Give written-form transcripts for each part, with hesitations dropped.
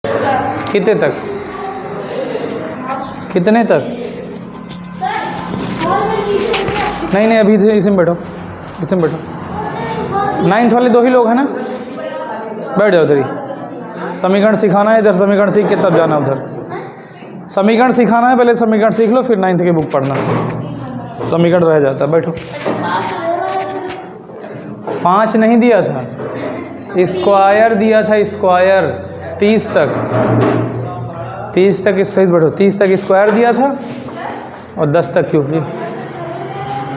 कितने तक? कितने तक? नहीं नहीं, अभी इसी में बैठो, इसी में बैठो। 9th वाले 2 ही लोग हैं ना, बैठ जाओ उधर ही। समीकरण सिखाना है इधर, समीकरण सीख के तब जाना उधर। समीकरण सिखाना है, पहले समीकरण सीख लो, फिर 9th की बुक पढ़ना। समीकरण रह जाता है, बैठो। 5 नहीं दिया था, स्क्वायर दिया था, स्क्वायर 30 तक। 30 तक सही से बैठो, 30 तक स्क्वायर दिया था और 10 तक क्यूब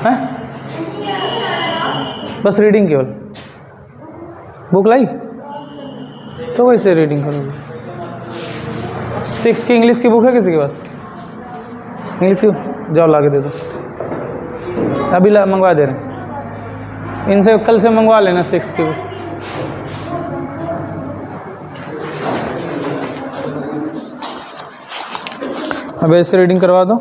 है। बस रीडिंग केवल। बुक लाई तो वैसे रीडिंग करोगे। 6 की इंग्लिश की बुक है किसी के पास? इंग्लिश की जाओ ला के दे दो, अभी मंगवा दे रहे हैं। इनसे कल से मंगवा लेना 6 की बुक। अब ऐसे रीडिंग करवा दो,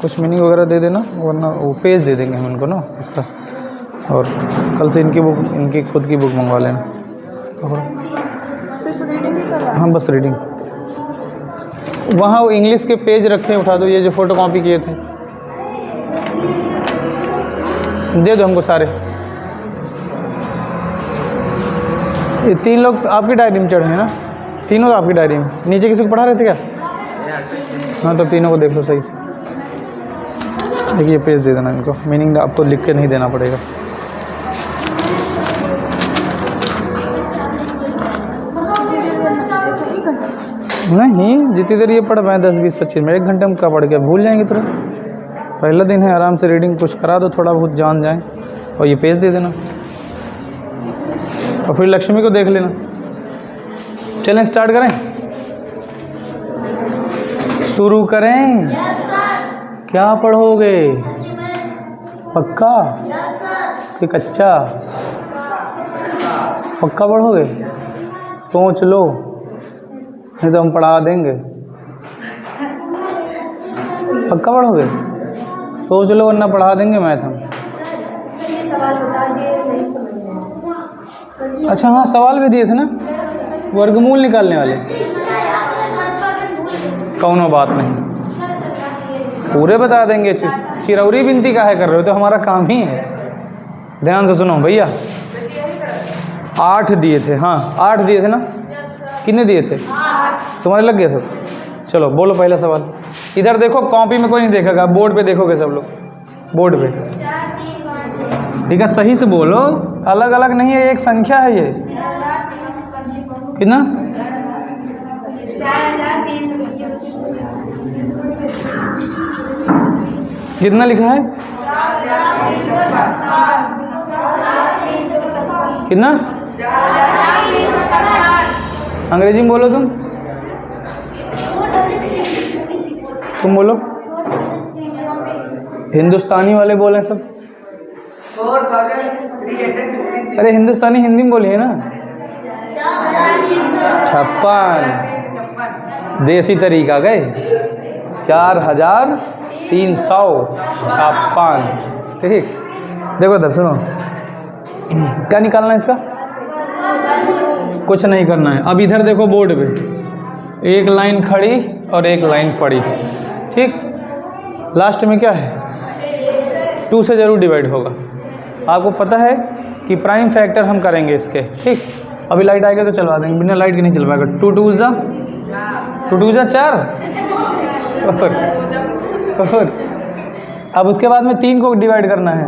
कुछ मीनिंग वगैरह दे देना, वरना वो पेज दे देंगे हम उनको ना इसका। और कल से इनकी बुक, इनकी खुद की बुक मंगवा लेना। सिर्फ रीडिंग ही करवा? हाँ बस रीडिंग। वहाँ वो इंग्लिश के पेज रखे, उठा दो, ये जो फोटो कॉपी किए थे दे दो हमको सारे। ये 3 लोग आपकी डायरी में चढ़े हैं ना? तीनों आपकी डायरी में? नीचे किसी को पढ़ा रहे थे क्या? हाँ तो तीनों को देख लो सही से। देखिए पेज दे देना इनको, मीनिंग आपको लिख के नहीं देना पड़ेगा। नहीं जितनी देर ये पढ़ पाए 10-20-25 मिनट, 1 घंटे में क्या पढ़ के भूल जाएंगे तुरंत। पहला दिन है, आराम से रीडिंग कुछ करा दो, थोड़ा बहुत जान जाए, और ये पेज दे देना। और फिर लक्ष्मी को देख लेना। चलें स्टार्ट करें, शुरू करें। क्या पढ़ोगे? पक्का कि कच्चा? पक्का पढ़ोगे? सोच लो, नहीं तो हम पढ़ा देंगे। पक्का पढ़ोगे? सोच लो वरना पढ़ा देंगे मैथ हम। अच्छा हाँ, सवाल भी दिए थे ना, वर्गमूल निकालने वाले। कौनो बात नहीं, पूरे बता देंगे। चिरौरी बिनती काहे कर रहे हो, तो हमारा काम ही है। ध्यान से सुनो भैया, 8 दिए थे। हाँ 8 दिए थे ना? कितने दिए थे? तुम्हारे लग गए सब? चलो बोलो पहला सवाल। इधर देखो, कॉपी में कोई नहीं देखेगा, बोर्ड पे देखोगे सब लोग, बोर्ड पे। ठीक है, सही से बोलो, अलग अलग नहीं है, एक संख्या है ये। कितना? 4300। कितना लिखा है? कितना? अंग्रेजी में बोलो तुम बोलो। हिंदुस्तानी वाले बोले सब। अरे हिंदुस्तानी हिंदी में बोलिए ना। 56। देसी तरीका गए 4356। ठीक, देखो इधर सुनो, क्या निकालना है इसका? कुछ नहीं करना है। अब इधर देखो बोर्ड पे, एक लाइन खड़ी और एक लाइन पड़ी। ठीक, लास्ट में क्या है? 2 से जरूर डिवाइड होगा। आपको पता है कि प्राइम फैक्टर हम करेंगे इसके। ठीक, अभी लाइट आएगा तो चलवा देंगे, बिना लाइट के नहीं चल पाएगा। 2 2 जा 4। और अब उसके बाद में 3 को डिवाइड करना है।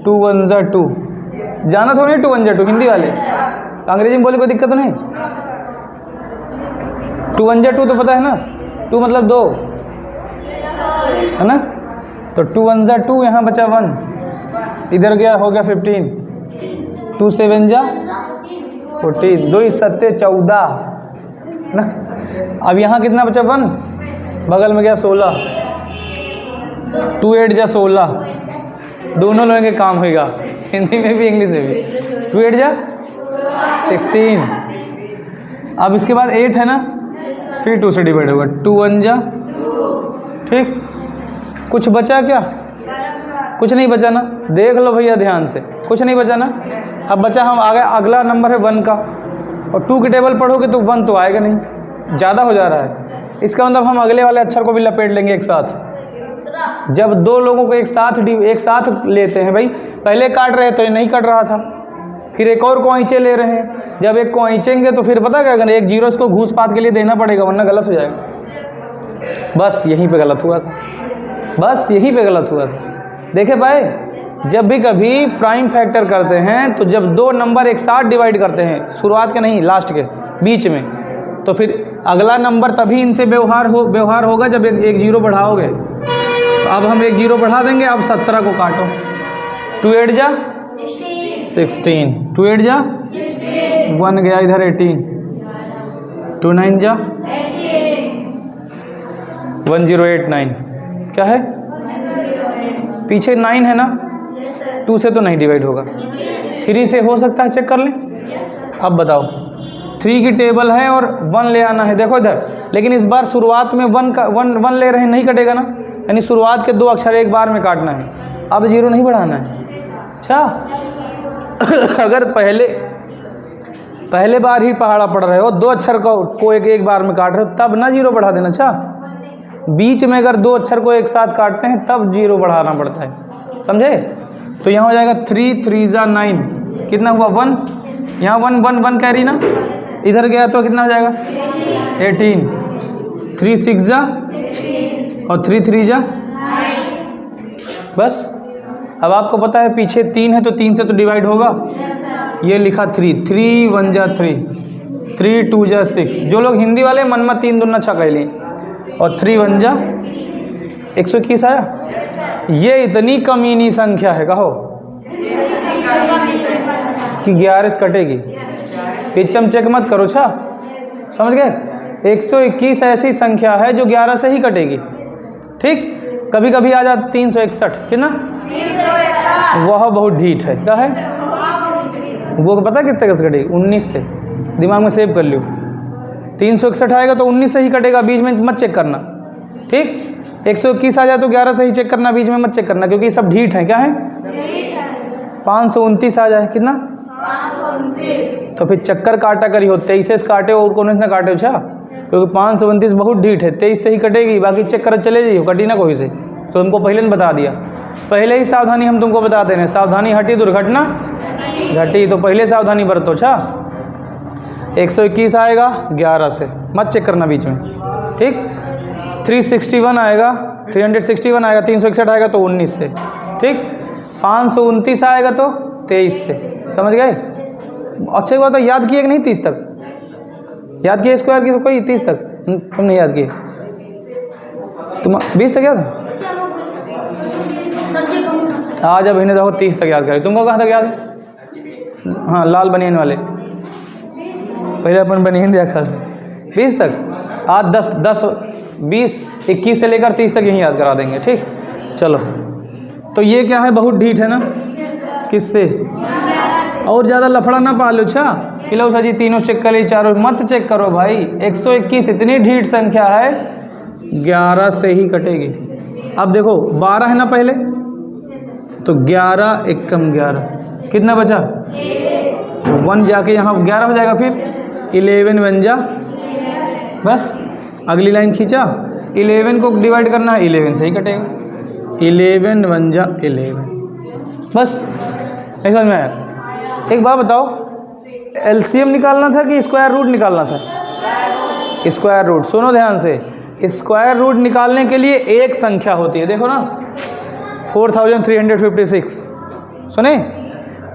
2 1 जा 2। जाना थोड़ी 2 1 जा 2, हिंदी वाले। अंग्रेजी में बोले कोई दिक्कत तो नहीं। 2 1 जा 2 तो पता है ना, 2 मतलब 2 है ना? तो 2 1 जा 2, यहाँ बचा 1, इधर गया हो गया 15। 2 7 जा 14, 2 7 14 ना। अब यहाँ कितना बचा? 1, बगल में गया 16। 2 8 जा 16, दोनों लोगों के काम होगा, हिंदी में भी इंग्लिश में भी। 2 8 जा 16। अब इसके बाद 8 है ना, फिर 2 से डिवाइड होगा। 2 1 जा। ठीक, कुछ बचा क्या? कुछ नहीं बचा ना, देख लो भैया ध्यान से, कुछ नहीं बचा ना। अब बचा हम आगे, अगला नंबर है 1 का, और 2 की टेबल पढ़ोगे तो 1 तो आएगा नहीं, ज़्यादा हो जा रहा है। इसका मतलब हम अगले वाले अक्षर को भी लपेट लेंगे एक साथ। जब दो लोगों को एक साथ लेते हैं भाई, पहले काट रहे तो ये नहीं कट रहा था, फिर एक और कोइंचे ले रहे हैं, जब एक कोइंचेंगे तो फिर पता क्या करें, एक जीरो इसको घूस पात के लिए देना पड़ेगा वरना गलत हो जाएगा। बस यहीं पे गलत हुआ था, बस यहीं पे गलत हुआ था। देखे भाई, जब भी कभी प्राइम फैक्टर करते हैं तो जब दो नंबर एक साथ डिवाइड करते हैं, शुरुआत के नहीं लास्ट के बीच में, तो फिर अगला नंबर तभी इनसे व्यवहार होगा जब एक जीरो बढ़ाओगे। तो अब हम एक जीरो बढ़ा देंगे। अब 17 को काटो, 2 8 जा 16, 2 8 जा 1 गया इधर 18, 2 9 जा 1089। क्या है पीछे 9 है ना, 2 से तो नहीं डिवाइड होगा, 3 से हो सकता है, चेक कर लें। अब बताओ 3 की टेबल है और 1 ले आना है, देखो इधर, लेकिन इस बार शुरुआत में 1 ले रहे हैं, नहीं कटेगा ना, यानी शुरुआत के 2 अक्षर एक बार में काटना है, अब जीरो नहीं बढ़ाना है। अच्छा अगर पहले बार ही पहाड़ा पड़ रहे हो, 2 अक्षर को एक बार में काट रहे हो, तब ना जीरो बढ़ा देना। अच्छा बीच में अगर 2 अक्षर को एक साथ काटते हैं तब जीरो बढ़ाना पड़ता है, समझे। तो यहाँ हो जाएगा 3 3 जा 9, कितना हुआ 1, यहाँ 1 कैरी ना, इधर गया तो कितना हो जाएगा 18, 3 6 जा और 3 3 जा। बस अब आपको पता है पीछे 3 है तो 3 से तो डिवाइड होगा, ये लिखा 3 3 1 जा 3, 3 2 जा 6। जो लोग हिंदी वाले मन में 3 दूना 6 कैली, और 3 1 जा 121 आया। ये इतनी कमीनी संख्या है, कहो कि 11 से कटेगी, पिचम चेक मत करो। अच्छा समझ गए, 121 ऐसी संख्या है जो 11 से ही कटेगी। ठीक, कभी कभी आ जाता 361, कितना, वह बहुत ढीठ है। क्या है वो, पता कितने कैसे कटेगी, 19 से, दिमाग में सेव कर लियो। 361 आएगा तो 19 से ही कटेगा, बीच में मत चेक करना। ठीक, 121 आ जाए तो 11 से ही चेक करना, बीच में मत चेक करना, क्योंकि सब ढीठ हैं। क्या है 529 आ जाए, कितना 529, तो फिर चक्कर काटा करी हो, 23 से काटे और कौन से काटे। अच्छा क्योंकि 529 बहुत ढीठ है, 23 से ही कटेगी, बाकी चेक कर चले जाइए, कटी ना कोई से। तो हमको पहले ने बता दिया, पहले ही सावधानी हम तुमको बता दे रहे हैं, सावधानी हटी दुर्घटना घटी, तो पहले सावधानी बरतो। अच्छा 121 आएगा 11 से, मत चेक करना बीच में। ठीक, 361 आएगा, 361 आएगा, 361 आएगा तो 19 से। ठीक, 529 आएगा तो 23 से। समझ गए। अच्छी बात है, याद किए कि नहीं 30 तक याद किए, स्क्वायर की तो कोई 30 तक तुम नहीं याद किए, तुम 20 तक याद है। आज अब इन्हें देखो 30 तक याद करें, तुमको कहाँ तक याद है। हाँ लाल बनियान वाले, पहले अपन बनियान दिया कर 20 तक, आज 10 20 21 से लेकर 30 तक यहीं याद करा देंगे। ठीक, चलो। तो ये क्या है, बहुत ढीठ है ना, किससे, और ज़्यादा लफड़ा ना पालो। अच्छा किलो सा जी, तीनों चेक कर ली, चारों मत चेक करो भाई। 121 इतनी ढीठ संख्या है, 11 से ही कटेगी। अब देखो 12 है ना पहले, तो 11 एकम 11, कितना बचा 1 जाके यहाँ 11 हो जाएगा, फिर 11 बन जा। बस अगली लाइन खींचा, 11 को डिवाइड करना है, 11 से ही कटेगा, 11 बन जा 11। बस नहीं समझ में आया। एक बात बताओ, एलसीएम निकालना था कि स्क्वायर रूट निकालना था। स्क्वायर रूट, सुनो ध्यान से, स्क्वायर रूट निकालने के लिए एक संख्या होती है, देखो ना 4356, सुने।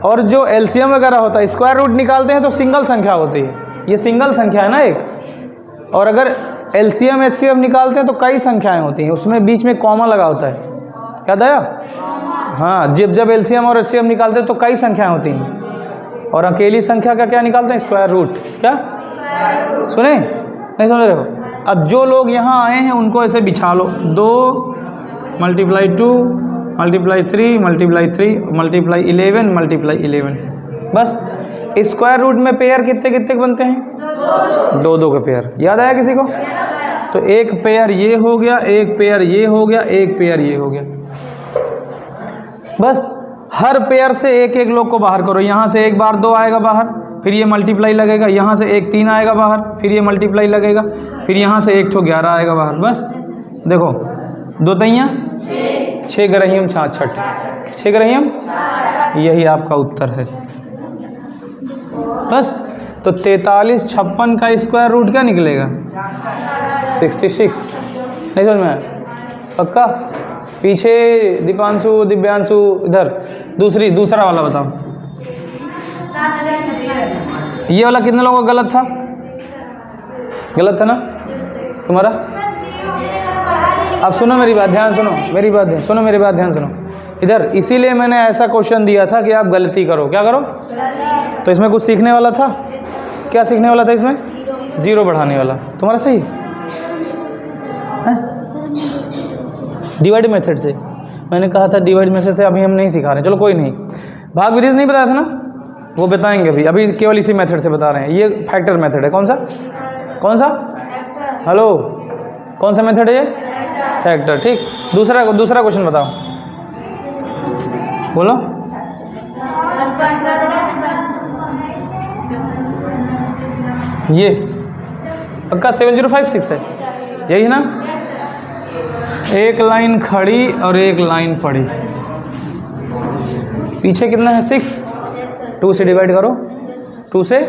और जो एलसीएम वगैरह होता है, स्क्वायर रूट निकालते हैं तो सिंगल संख्या होती है, ये सिंगल संख्या है ना एक। और अगर एलसीएम एचसीएफ निकालते हैं तो कई संख्याएं होती हैं, उसमें बीच में कॉमा लगा होता है, याद आया। हाँ, जब एलसीएम और एचसीएफ निकालते हैं तो कई संख्याएं होती हैं, और अकेली संख्या का क्या निकालते हैं, स्क्वायर रूट। क्या सुने, नहीं समझ रहे हो। अब जो लोग यहाँ आए हैं उनको ऐसे बिछा लो, 2 × 2 × 3 × 3 × 11 × 11। बस स्क्वायर रूट में पेयर कितने कितने बनते हैं, 2 के पेयर। याद आया किसी को। तो एक पेयर ये हो गया, एक पेयर ये हो गया, एक पेयर ये हो गया। बस हर पेयर से एक एक लोग को बाहर करो, यहाँ से एक बार 2 आएगा बाहर, फिर ये मल्टीप्लाई लगेगा, यहाँ से एक 3 आएगा बाहर, फिर ये मल्टीप्लाई लगेगा, फिर यहाँ से एक ठो 11 आएगा बाहर। बस देखो 2 तैयाँ 6 ग्रहियम 66, 6 ग्रहियम, यही आपका उत्तर है। बस तो 43 56 का स्क्वायर रूट क्या निकलेगा? 66। नहीं समझ में आया? पक्का? पीछे दीपांशु, दिव्यांशु, इधर दूसरा वाला बताओ। ये वाला कितने लोगों का गलत था? गलत था ना तुम्हारा? अब सुनो मेरी बात, ध्यान सुनो मेरी बात, सुनो मेरी बात, ध्यान सुनो इधर। इसीलिए मैंने ऐसा क्वेश्चन दिया था कि आप गलती करो। क्या करो? तो इसमें कुछ सीखने वाला था। क्या सीखने वाला था इसमें? 0 बढ़ाने वाला। तुम्हारा सही है? डिवाइड मेथड से मैंने कहा था, डिवाइड मेथड से अभी हम नहीं सिखा रहे। चलो कोई नहीं। भाग विधि से नहीं बताया था ना, वो बताएंगे अभी। अभी केवल इसी मेथड से बता रहे हैं। ये फैक्टर मेथड है। कौन सा? कौन सा? हेलो, कौन सा मेथड है ये? फैक्टर। ठीक। दूसरा क्वेश्चन बताओ, बोलो। ये पक्का 7056 है, यही है ना? एक लाइन खड़ी और एक लाइन पड़ी। पीछे कितना है? 6। 2 से डिवाइड करो, 2 से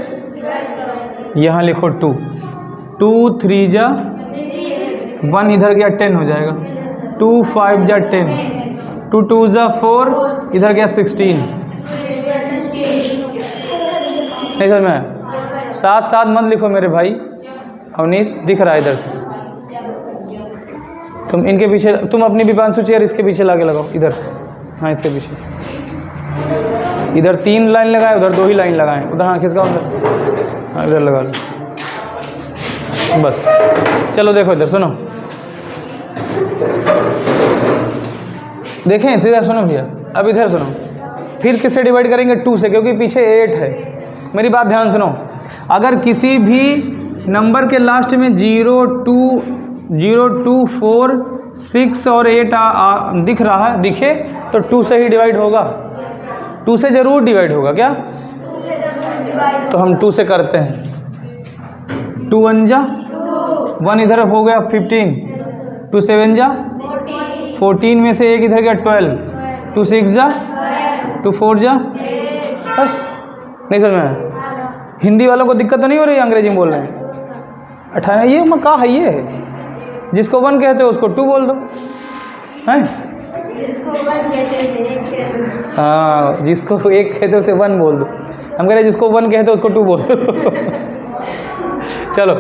यहाँ लिखो 2, 2 3 जा 1, इधर गया 10 हो जाएगा। 2 5 जा 10, 2 2 जा 4, इधर गया 16। नहीं समझ में? साथ साथ मत लिखो मेरे भाई। अवनीश दिख रहा है इधर से, तुम इनके पीछे, तुम अपनी विपांशु चेयर इसके पीछे लाके लगाओ इधर। हाँ इसके पीछे, इधर 3 लाइन लगाए, उधर 2 ही लाइन लगाएं। उधर हाँ खिसका उधर, हाँ इधर लगा लो। बस चलो देखो इधर सुनो, देखें इधर सुनो भैया। अब इधर सुनो, फिर किससे डिवाइड करेंगे? 2 से, क्योंकि पीछे 8 है। मेरी बात ध्यान सुनो। अगर किसी भी नंबर के लास्ट में 0 2 4 6 और 8 दिख रहा है, दिखे तो 2 से ही डिवाइड होगा। 2 से जरूर डिवाइड होगा। क्या? तो हम 2 से करते हैं। 2 1 जा 1, इधर हो गया 15, 2 7 जा 14 में से एक इधर गया 12, 2 6 जा 2 4 जा। बस नहीं समझ में? हिंदी वालों को दिक्कत तो नहीं हो रही? अंग्रेजी में बोल रहे हैं 18। ये मैं कहा है, ये जिसको 1 कहते हो उसको 2 बोल दो, हैं? जिसको 1 कहते हैं हाँ, जिसको 1 कहते हो उसे 1 बोल दो। हम कह रहे जिसको 1 कहते हो उसको 2 बोल दो। चलो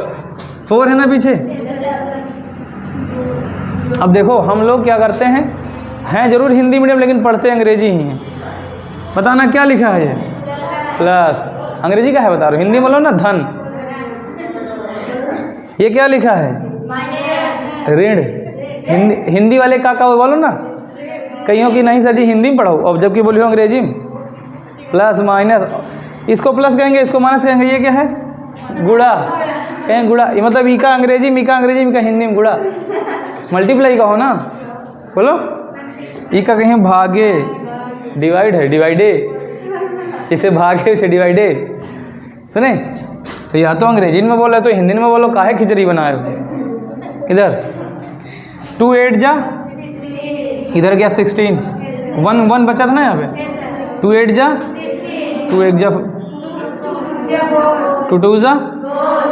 4 है ना पीछे। अब देखो हम लोग क्या करते हैं जरूर हिंदी मीडियम, लेकिन पढ़ते अंग्रेजी ही हैं। बताना क्या लिखा है? ये प्लस। अंग्रेजी का है बता रहा हूँ, हिंदी बोलो ना धन। ये क्या लिखा है? ऋण। हिंदी वाले का बोलो ना। कईयों की नहीं सर जी हिंदी में पढ़ो, अब जबकि बोली हो अंग्रेजी में। प्लस माइनस, इसको प्लस कहेंगे, इसको माइनस कहेंगे। ये क्या है? गुड़ा। कहें गुड़ा, ये मतलब ई का अंग्रेजी में, ई का अंग्रेजी में, का हिंदी में गुड़ा। मल्टीप्लाई का हो ना, बोलो। ई का कहें भागे, डिवाइड है, डिवाइडे। इसे भागे इसे डिवाइडे। सुने? तो या तो अंग्रेजी में बोला तो हिंदी में बोलो, काहे खिचड़ी बनाए हो? इधर 2 8 जा, इधर गया 16, 1 बचा था ना यहाँ पे। 2 8 जा 2 1 जा 2 2 जा,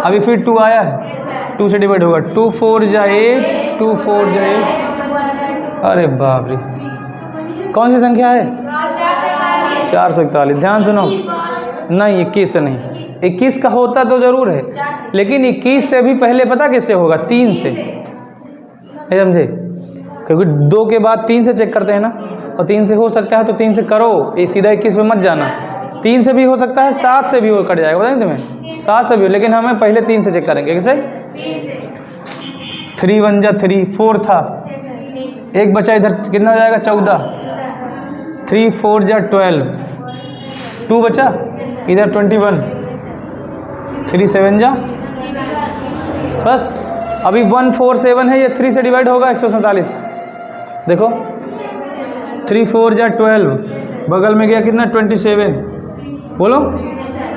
अभी फिर 2 आया है, 2 से डिवाइड होगा। 2 4 जा 8, 2 4 जा 8। अरे बाप रे, कौन सी संख्या है? 441। ध्यान सुनो, नहीं 21 से नहीं। 21 का होता तो जरूर है, लेकिन 21 से भी पहले पता किससे होगा? 3 से। समझे? क्योंकि 2 के बाद 3 से चेक करते हैं ना, और 3 से हो सकता है तो 3 से करो, ये सीधा 21 में मत जाना। 3 से भी हो सकता है, 7 से भी हो कट जाएगा, बताएं तुम्हें? 7 से भी, लेकिन हमें पहले 3 से चेक करेंगे। कैसे? 3 1 जा 3, 4 था, एक बचा इधर, कितना हो जाएगा? 14। 3 4 जा 12, 2 बचा इधर 21, 3 7 जा, बस। अभी 1 4 7 है, ये 3 से डिवाइड होगा 147। देखो 3 4 जा 12, बगल में गया कितना? 27। बोलो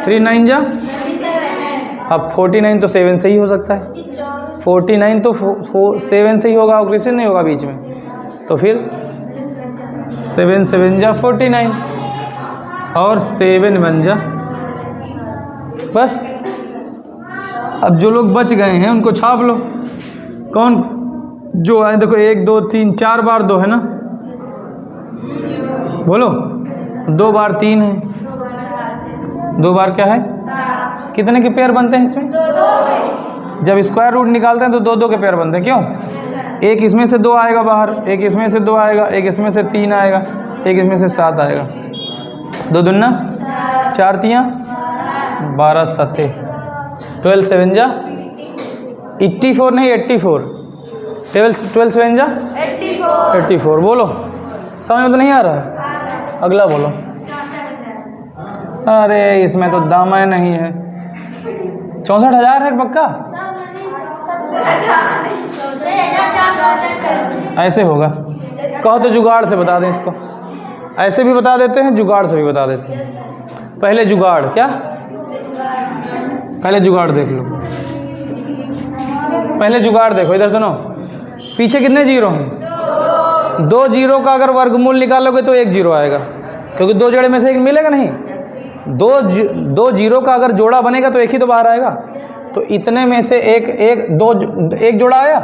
3 9 जा, अब 49 तो 7 से ही हो सकता है, 49 तो 7 से ही होगा और किसी नहीं होगा बीच में, तो फिर 7 7 जा 49 और 7 1 जा, बस। अब जो लोग बच गए हैं उनको छाप लो। कौन जो है, देखो 1 2 3 4 बार 2 है ना, बोलो 2 बार 3 है, 2 बार क्या है, कितने के पेयर बनते हैं इसमें, जब स्क्वायर रूट निकालते हैं तो 2 2 के पेयर बनते हैं। क्यों, एक इसमें से 2 आएगा बाहर, एक इसमें से 2 आएगा, एक इसमें से 3 आएगा, एक इसमें से 7 आएगा, 2 दूना 4 तियाँ 12 7 12 7 जा 84 नहीं 84, 12 7 जा 84। बोलो समझ में तो नहीं आ रहा है, अगला बोलो। अरे इसमें तो दामा नहीं है, 64,000 है पक्का, ऐसे होगा। कहो तो जुगाड़ से बता दें इसको, ऐसे भी बता देते हैं, जुगाड़ से भी बता देते हैं। पहले जुगाड़, क्या पहले जुगाड़ देख लो, पहले जुगाड़ देखो, इधर सुनो, पीछे कितने जीरो हैं, 2 जीरो का अगर वर्गमूल निकालोगे तो 1 जीरो आएगा, क्योंकि 2 जोड़े में से 1 मिलेगा नहीं। 2 जीरो का अगर जोड़ा बनेगा तो 1 ही तो बाहर आएगा, तो इतने में से एक जोड़ा आया,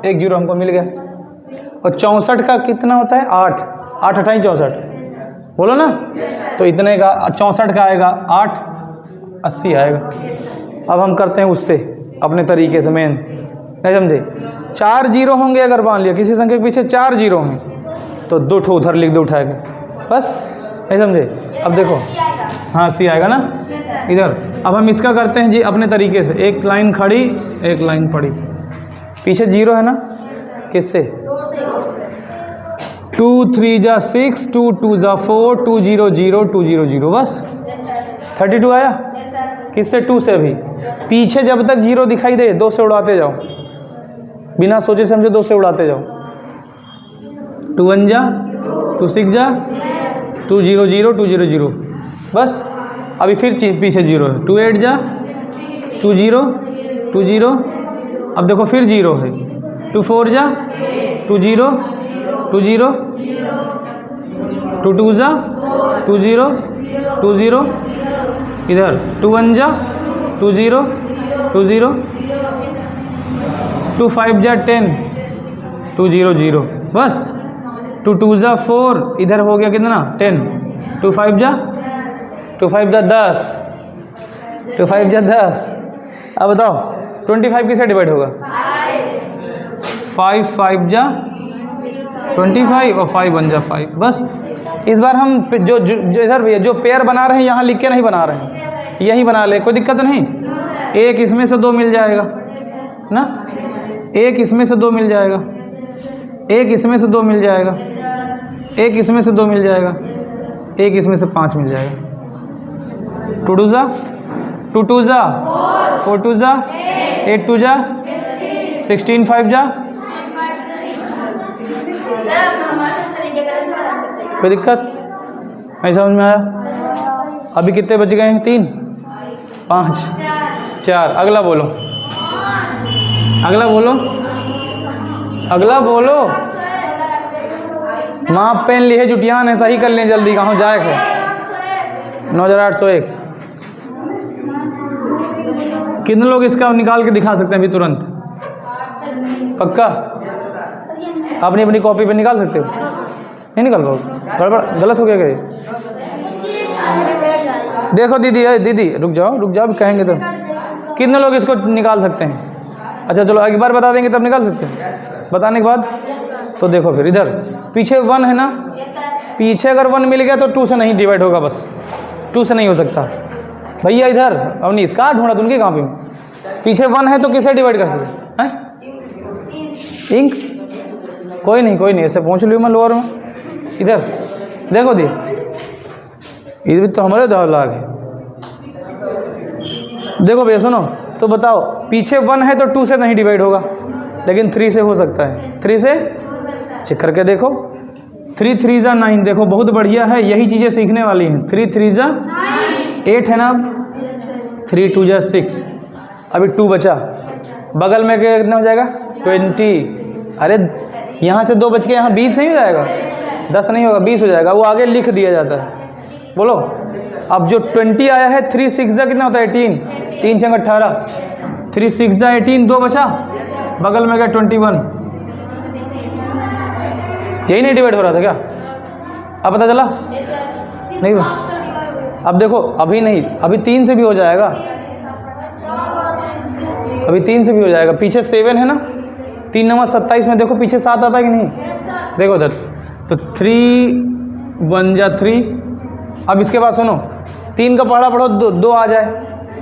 1 जीरो हमको मिल गया। और 64 का कितना होता है, 8 8 28 64, बोलो ना, तो इतने का 64 का आएगा 8 80 आएगा। अब हम करते हैं उससे अपने तरीके से, मेन नहीं समझे, 4 जीरो होंगे, अगर मान लिया किसी संख्या के पीछे 4 जीरो हैं तो 2 ठो उधर लिख दो उठा के, बस, नहीं समझे। अब देखो, हाँ सी आएगा ना इधर। अब हम इसका करते हैं जी अपने तरीके से, एक लाइन खड़ी एक लाइन पड़ी, पीछे जीरो है ना, किससे, 2 3 जा 6 2 2 जा 4 2 0 0 2 0 0, बस 32 आया। किससे, 2 से। भी पीछे जब तक जीरो दिखाई दे 2 से उड़ाते जाओ, बिना सोचे समझे 2 से उड़ाते जाओ। 2 1 जा 2 6 जा 2 0 0 2 0 0, बस। अभी फिर पीछे जीरो है, 2 8 जा 2 0 2 0, अब देखो फिर जीरो है, 2 4 जा 2 0 2 0 2 2 जा 2 0 2 0, इधर 2 1 जा 2 0 2 0, 2 5 जा 10 2 0 0, बस। 2 2 जा 4, इधर हो गया कितना 10, 2 5 जा 2 5 जा 10 2 5 जा 10। अब बताओ 25 किससे डिवाइड होगा, 5 5 जा 25 और 5 1 जा 5, बस। इस बार हम जो इधर भैया जो पेयर बना रहे हैं यहाँ लिख के नहीं बना रहे हैं, यही बना ले, कोई दिक्कत नहीं। एक इसमें से 2 मिल जाएगा ना, एक इसमें से 2 मिल जाएगा, एक इसमें से 2 मिल जाएगा, एक इसमें से 2 मिल जाएगा, एक इसमें से 5 मिल जाएगा। 2 2 जा 2 2 जा 4 2 जा 8 2 जा 16 5 जा, कोई दिक्कत नहीं, समझ में आया। अभी कितने बच गए हैं, 3 5 4, अगला बोलो, अगला बोलो, अगला बोलो। माँ पेन लिए जुटियान है, सही कर लें जल्दी, कहाँ जाए है। 9801, कितने लोग इसका निकाल के दिखा सकते हैं अभी तुरंत, पक्का? अपनी अपनी कॉपी पे निकाल सकते हो, नहीं निकाल पाओगे, गड़बड़ गलत हो गया क्या? देखो दीदी, दीदी रुक जाओ कहेंगे तो। कितने लोग इसको निकाल सकते हैं? अच्छा चलो एक बार बता देंगे तब निकाल सकते हैं, बताने के बाद। तो देखो फिर इधर पीछे 1 है ना, पीछे अगर 1 मिल गया तो 2 से नहीं डिवाइड होगा, बस 2 से नहीं हो सकता भैया। इधर अवनी इसका ढूंढा तुमके कॉपी में, पीछे 1 है तो किससे डिवाइड कर सकते हैं? इंक, कोई नहीं, ऐसे पहुँच लियो मैं लोअर में। इधर देखो दी, इस भी तो हमारे 10 लाख है। देखो भैया सुनो, तो बताओ पीछे 1 है तो 2 से नहीं डिवाइड होगा, लेकिन 3 से हो सकता है। 3 से चेक करके देखो, 3 3 जा 9, देखो बहुत बढ़िया है, यही चीज़ें सीखने वाली हैं। 3 3 जा 8 है ना, 3 2 जा 6, अभी 2 बचा, बगल में कितना हो जाएगा 20। अरे यहाँ से 2 बच के यहाँ 20 नहीं हो जाएगा, 10 नहीं होगा 20 हो जाएगा, वो आगे लिख दिया जाता है। बोलो अब जो 20 आया है 3 6 जा कितना होता है 18, 3 6 18, 3 6 जा 18, 2 बचा, बगल में गया 21। यही नहीं डिवाइड हो रहा था क्या? अब पता चला नहीं हुआ? अब देखो अभी नहीं, अभी 3 से भी हो जाएगा, अभी 3 से भी हो जाएगा। पीछे 7 है ना, 3 9 27 में देखो पीछे 7 आता है कि नहीं? देखो उधर, तो 3 1 जा 3। अब इसके बाद सुनो, 3 का पहाड़ा पढ़ो, 2 आ जाए,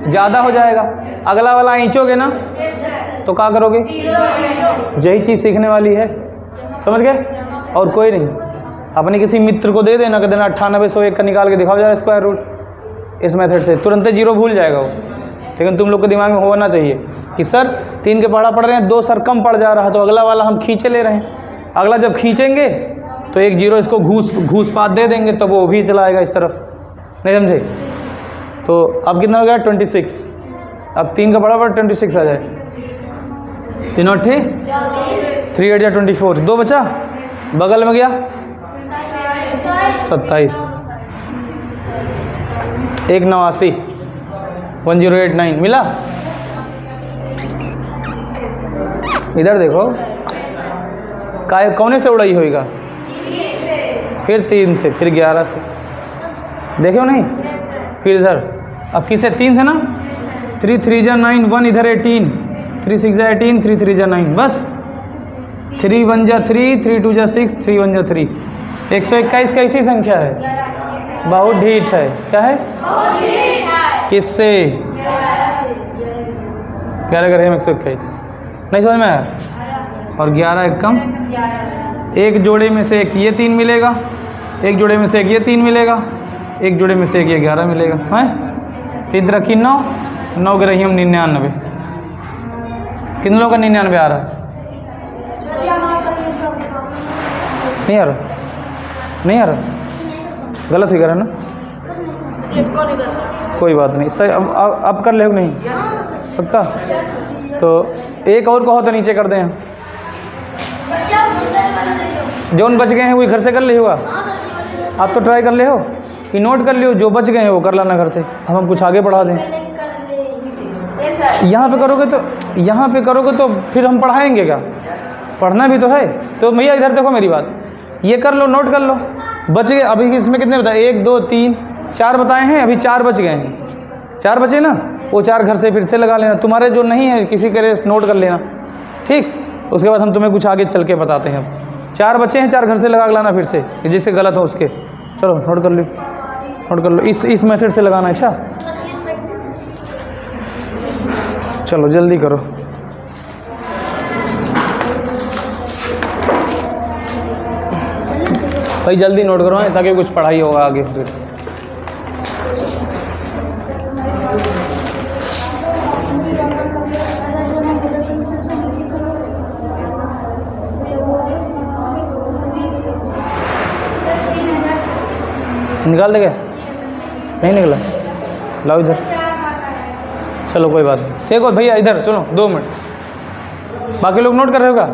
ज़्यादा हो जाएगा। अगला वाला खींचोगे ना तो क्या करोगे? यही चीज़ सीखने वाली है, समझ गए? और कोई नहीं, अपने किसी मित्र को दे देना, कहते ना 98 101 का निकाल के दिखाओ जरा स्क्वायर रूट, इस मेथड से तुरंत 0 भूल जाएगा वो। लेकिन तुम लोग के दिमाग में होना चाहिए कि सर 3 के पहाड़ा पढ़ रहे हैं, 2 सर कम पड़ जा रहा है, तो अगला वाला हम खींचे ले रहे हैं। अगला जब खींचेंगे तो 1 0 इसको घूस पात दे देंगे, तो वो भी चलाएगा इस तरफ, नहीं समझे? तो अब कितना हो गया 26। अब 3 का बराबर 26 आ जाए, 3 8 3 8 जा 24, 2 बचा, बगल में गया 27, 1 89 1089 मिला। इधर देखो काय कौने से उड़ाई होएगा, फिर 3 से, फिर 11 से, देखो नहीं? फिर इधर अब किसे 3 से ना, 3 3 जा 9, 1 इधर 18, 3 6 जा 18, 3 3 जा 9, बस 3 1 जा 3, 3 2 जा 6, 3 1 जा 3। 121 कैसी संख्या है? बहुत ढीठ है। क्या है? किससे? 11 कर 121, नहीं समझ में आया? और 11 एक कम, एक जोड़े में से एक ये 3 मिलेगा, एक जोड़े में से एक ये 3 मिलेगा, एक जोड़े में से एक ये 11 मिलेगा, है? 3 रखी 9, 9 के रही हम 99। कितने लोगों का 99 आ रहा है? नहीं आ रहा, नहीं आ रहा, गलत ही करा ना, कोई बात नहीं, सही। अब कर ले हो नहीं पक्का? तो एक और कहो तो नीचे कर दें, जो बच गए हैं वही घर से कर ले होगा। आप तो ट्राई कर ले हो कि नोट कर लियो, जो बच गए हैं वो कर लाना घर से, हम कुछ आगे बढ़ा दें। यहाँ पे करोगे तो फिर हम पढ़ाएंगे क्या? पढ़ना भी तो है। तो भैया इधर देखो मेरी बात, ये कर लो, नोट कर लो। बच गए अभी इसमें कितने बताए? 1 2 3 4 बताए हैं, अभी 4 बच गए हैं, 4 बचे ना, वो 4 घर से फिर से लगा लेना। तुम्हारे जो नहीं है किसी करे नोट कर लेना, ठीक? उसके बाद हम तुम्हें कुछ आगे चल के बताते हैं। अब 4 बचे हैं, 4 घर से लगा लाना फिर से, जिससे गलत हो उसके। चलो नोट कर लो, नोट कर लो, इस मेथड से लगाना। अच्छा चलो जल्दी करो। भाई जल्दी नोट करो ताकि कुछ पढ़ाई होगा आगे फिर। निकाल देगा? नहीं निकला, लाओ इधर। चलो कोई बात नहीं, देखो भैया इधर सुनो, 2 मिनट, बाकी लोग नोट कर रहे होगा।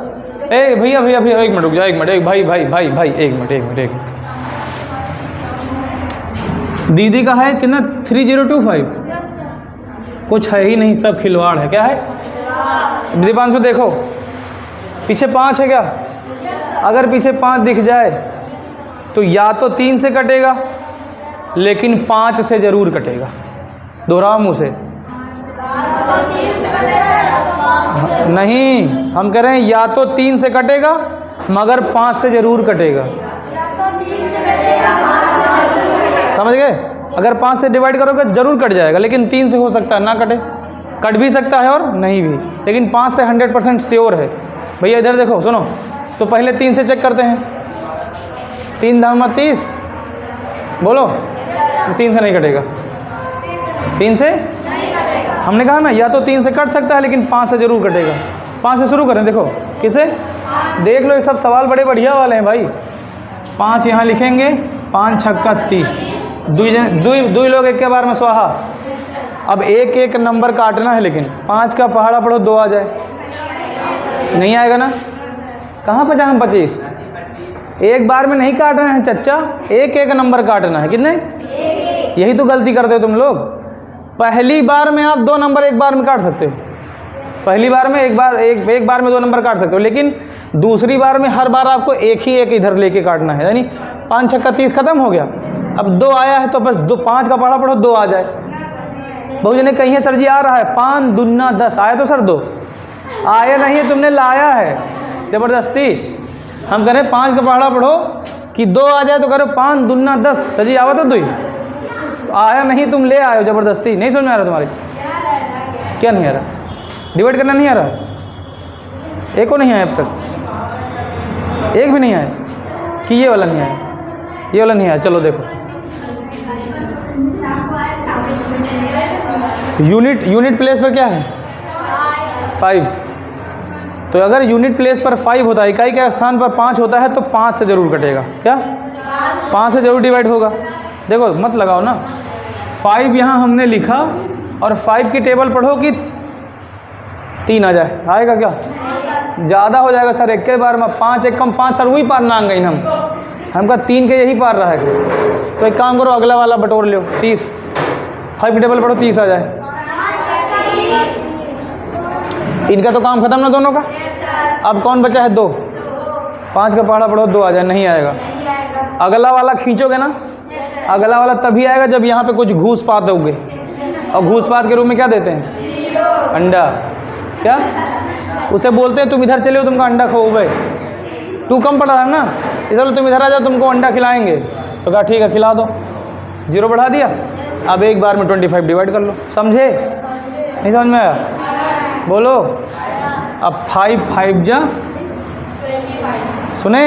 ए भैया भैया भैया 1 मिनट रुक जाओ, 1 मिनट, एक भाई 1 मिनट। दीदी का है कितना? 3025, कुछ है ही नहीं, सब खिलवाड़ है। क्या है? दीपांशु देखो पीछे 5 है क्या? अगर पीछे 5 दिख जाए तो या तो 3 से कटेगा, लेकिन 5 से जरूर कटेगा। दोहराओ मुँह से। नहीं, हम कह रहे हैं या तो 3 से कटेगा मगर 5 से जरूर कटेगा। समझ गए? अगर 5 से डिवाइड करोगे जरूर कट जाएगा, लेकिन 3 से हो सकता है ना कटे, कट भी सकता है और नहीं भी, लेकिन 5 से 100% श्योर है। भैया इधर देखो सुनो, तो पहले 3 से चेक करते हैं। 3 धामा 30, बोलो 3 से नहीं कटेगा। 3 से हमने कहा ना, या तो 3 से कट सकता है लेकिन 5 से जरूर कटेगा। 5 से शुरू करें, देखो किसे? देख लो, ये सब सवाल बड़े बढ़िया वाले हैं भाई। 5 यहाँ लिखेंगे, 5 छक्का 30, 2 लोग एक के बार में स्वाहा, अब एक एक नंबर काटना है, लेकिन 5 का पहाड़ा पढ़ो 2 आ जाए, नहीं आएगा ना? कहाँ 50 25? एक बार में नहीं काटना है चच्चा, एक एक नंबर काटना है। कितने? यही तो गलती करते हो तुम लोग। पहली बार में आप 2 नंबर एक बार में काट सकते हो, पहली बार में एक बार में 2 नंबर काट सकते हो, लेकिन दूसरी बार में हर बार आपको एक ही एक इधर लेके काटना है। यानी 5 छक्का 30 खत्म हो गया। अब 2 आया है तो बस 5 का पहाड़ा पढ़ो 2 आ जाए। बहुत जने कहीं सर जी आ रहा है 5 दूना 10, आया तो सर 2 आया नहीं है, तुमने लाया है ज़बरदस्ती। हम कह रहे हैं 5 का पहाड़ा पढ़ो कि 2 आ जाए, तो कह रहे 5 दूना 10, सर जी आवा तो 2 ही, तो आया नहीं, तुम ले आए हो ज़बरदस्ती। नहीं समझ में आ रहा तुम्हारी? क्या नहीं आ रहा? डिवाइड करना नहीं आ रहा? एक को नहीं आया अब तक? एक भी नहीं आया कि ये वाला नहीं आया? ये वाला नहीं आया। चलो देखो, यूनिट प्लेस पर क्या है? 5। तो अगर यूनिट प्लेस पर 5 होता है, इकाई के स्थान पर 5 होता है, तो 5 से जरूर कटेगा। क्या? 5 से जरूर डिवाइड होगा। देखो मत लगाओ ना, 5 यहाँ हमने लिखा और 5 की टेबल पढ़ो कि 3 आ जाए, आएगा क्या? ज़्यादा हो जाएगा सर, एक के बार में 5 एक कम 5 सर वही पार ना गई हमका 3 के यही पार रहा है। तो एक काम करो, अगला वाला बटोर लो 30, 5 की टेबल पढ़ो 30 आ जाए। इनका तो काम खत्म ना दोनों का। अब कौन बचा है? 2। 5 का पहाड़ा पढ़ो 2 आ जाए, नहीं आएगा। अगला वाला खींचोगे ना, अगला वाला तभी आएगा जब यहाँ पे कुछ घूस पात दोगे, और घूस पात के रूप में क्या देते हैं? अंडा। क्या उसे बोलते हैं? तुम इधर चले हो, तुमको अंडा खोओगे। 2 कम पड़ा है ना, इसलिए तुम इधर आ जाओ, तुमको अंडा खिलाएंगे। तो कहा ठीक है खिला दो, 0 बढ़ा दिया। अब एक बार में 25 डिवाइड कर लो। समझे? नहीं समझ में आया? बोलो। अब 5 जा, सुने,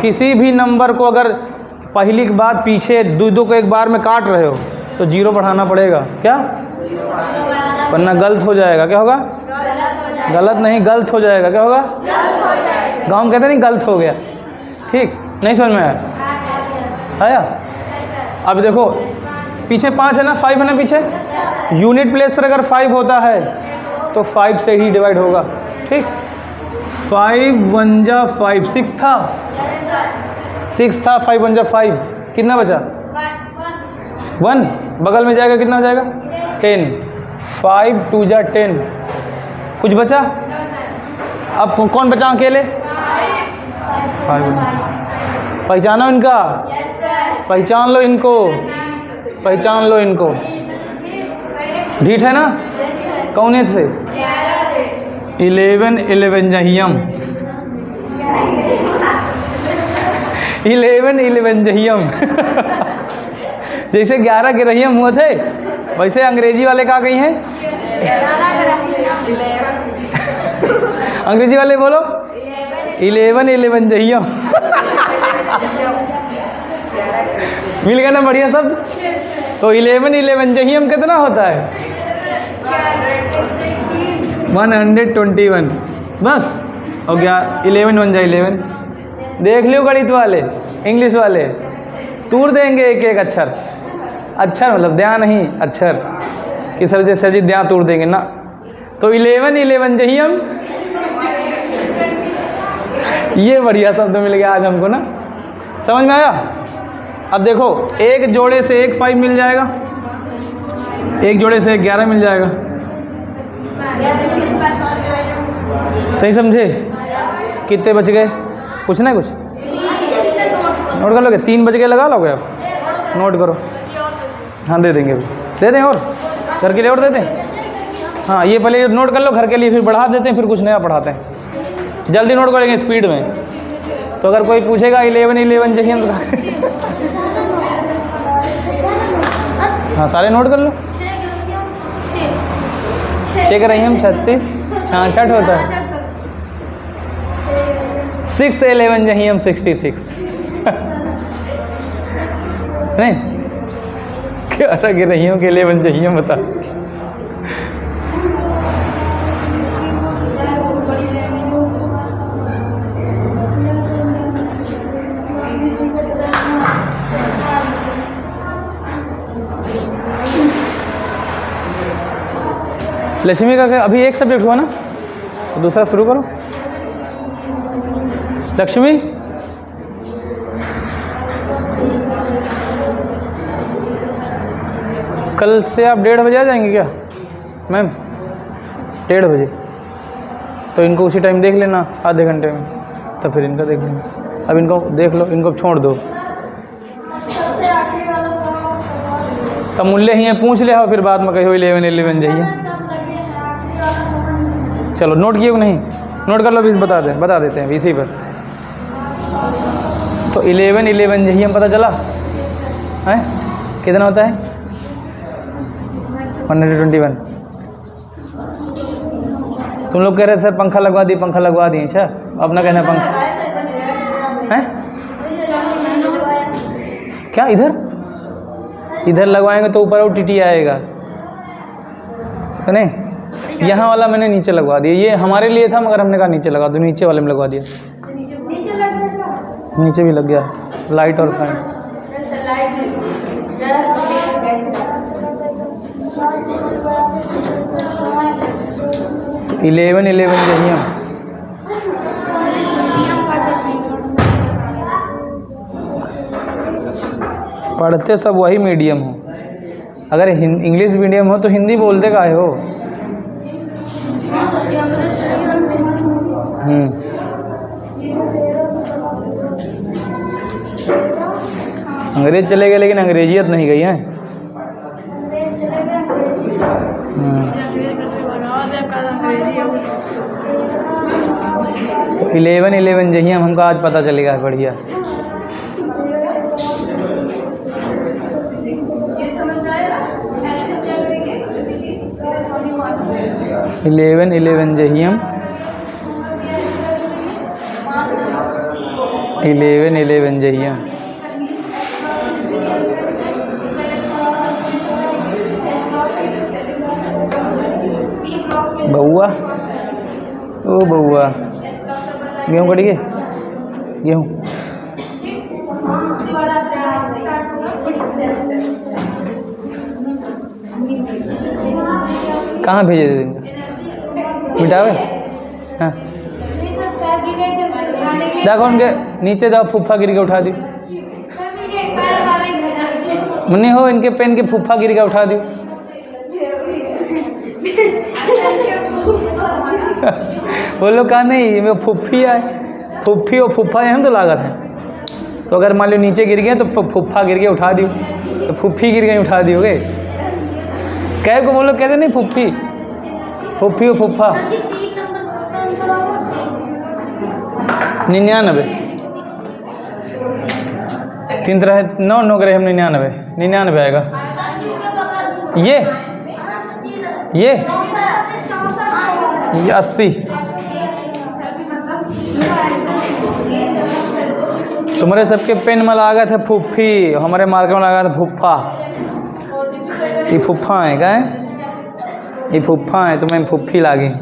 किसी भी नंबर को अगर पहली के बाद पीछे 2 को एक बार में काट रहे हो तो 0 बढ़ाना पड़ेगा। क्या? वरना गलत हो जाएगा। क्या होगा? गलत नहीं, गलत हो जाएगा। क्या होगा? गाँव में कहते नहीं गलत हो गया। ठीक, नहीं समझ में आया? अब देखो पीछे 5 है ना, 5 है ना पीछे। यूनिट प्लेस पर अगर 5 होता है तो 5 से ही डिवाइड होगा। ठीक, 5 1 जा 5, 6 था, 6 था, 5 1 जा 5, कितना बचा? 1। बगल में जाएगा, कितना हो जाएगा? 10। 5 2 जा 10, कुछ बचा? अब कौन बचा अकेले? 5। पहचानो इनका, पहचान लो इनको, पहचान लो इनको। ढीठ है ना? कौन थे? 11 जहियम, 11 जहियम। जैसे 11 के रहीम हुए थे, वैसे अंग्रेजी वाले क्या कही हैं? अंग्रेजी वाले बोलो 11 जहियम। मिल गया ना बढ़िया सब? तो 11 जहियम कितना होता है? 121। बस हो गया। 11 1 जा 11। देख लो गणित वाले, इंग्लिश वाले तूर देंगे एक एक अक्षर। अक्षर मतलब ध्यान नहीं, अक्षर कि सर जैसे जी ध्यान तोड़ देंगे ना। तो 11 जहियम, ये बढ़िया शब्द मिल गया आज हमको ना, समझ में आया? अब देखो, एक जोड़े से एक 5 मिल जाएगा, एक जोड़े से 11 मिल जाएगा। सही समझे? कितने बच गए? पूछना है कुछ? नोट कर लोगे? 3 बच गए, लगा लोगे आप? नोट करो। हाँ दे देंगे, अभी दे दें, और घर के लिए और दे दें। हाँ ये पहले नोट कर लो, घर के लिए फिर बढ़ा देते हैं, फिर कुछ नया पढ़ाते हैं। जल्दी नोट करेंगे स्पीड में। तो अगर कोई पूछेगा 11 चाहिए तो हाँ सारे नोट कर लो। 6 के रही हम 36 66 होता है। 6 11 जही हम 66 नहीं क्या गिर रही हूँ कि 11 जही हम बता। लक्ष्मी का क्या अभी एक सब्जेक्ट हुआ ना, तो दूसरा शुरू करो। लक्ष्मी कल से आप 1:30 बजे आ जाएंगे क्या मैम? 1:30 बजे, तो इनको उसी टाइम देख लेना आधे घंटे में, तो फिर इनका देख लेना। अब इनको देख लो, इनको छोड़ दो। सबसे आखिरी वाला सवाल समूल्य ही है, पूछ ले हो फिर बाद में कहो 11 जाइए। सब लगे हैं, आखिरी वाला समझ चलो नोट किए कि नहीं? नोट कर लो, 20 बता देते हैं इसी पर। तो 11 यही हम पता चला है कितना होता है 121। तुम लोग कह रहे सर पंखा लगवा दिए। अच्छा अपना कहना है पंखा है क्या? इधर लगवाएंगे तो ऊपर और टीटी आएगा। सुने, यहाँ वाला मैंने नीचे लगवा दिया, ये हमारे लिए था मगर हमने कहा नीचे लगा दो, नीचे वाले में लगवा दिया। नीचे भी लग गया लाइट और फैन। 11 यही हम पढ़ते सब वही मीडियम हो। अगर इंग्लिश मीडियम हो तो हिंदी बोलते काहे हो? अंग्रेज चले गए लेकिन अंग्रेजियत नहीं गई है। तो 11 यही हमको आज पता चलेगा। बढ़िया। इलेवन यही हम 11 यही हम बउआ ओ बउआ गेहूँ कटी गई गेहूँ कहाँ भेजे थे मिटावे? हाँ देखो उनके नीचे जाओ, फुफ्फा गिर के उठा दी। नहीं हो इनके पेन के फुफ्फा गिर के उठा दी। वो लोग कहा नहीं मैं फुफ्फी है, फुफ्फी और फुफ्फा हम तो लागत है। तो अगर मान लो नीचे गिर गए तो फुफ्फा गिर के उठा दियो, तो फुफ्फी गिर गई उठा दियोगे। कह को बोलो कहते नहीं फुफ्फी और फुफ्फा। 99 3 तरह 9 करे हम 99 आएगा। ये 80। तुम्हारे सबके पेन में लगा था फुफ्फी, हमारे मार्कर में लगा था फुफ्फा। ये फुफ्फा है क्या है? ये फुफ्फा है तो मैं फुफ्फी लागी है।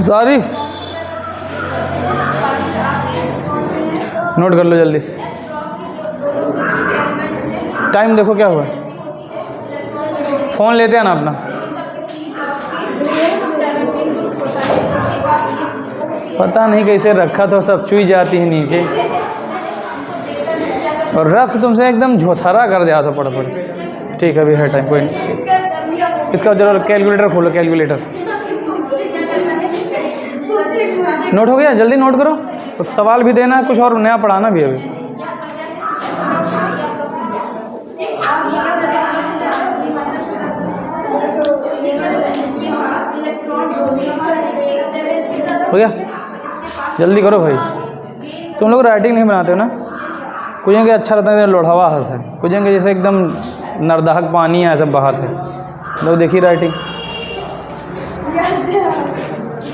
सारिफ नोट कर लो जल्दी से। टाइम देखो क्या हुआ। फ़ोन लेते हैं ना अपना। पता नहीं कैसे रखा तो सब चुई जाती है नीचे, और रफ तुमसे एकदम झोथरा कर दिया था पढ़ पढ़। ठीक है अभी है टाइम, कोई नहीं। इसका जरूर कैलकुलेटर खोलो, कैलकुलेटर। नोट हो गया? जल्दी नोट करो, तो सवाल भी देना, कुछ और नया पढ़ाना भी अभी। हो गया? जल्दी करो भाई। तुम लोग राइटिंग नहीं बनाते हो ना? कुछ अच्छा रहता है लोढ़ावा हंस है, कुछ जैसे एकदम नरदाहक पानी है सब बहात है। लोग देखिए राइटिंग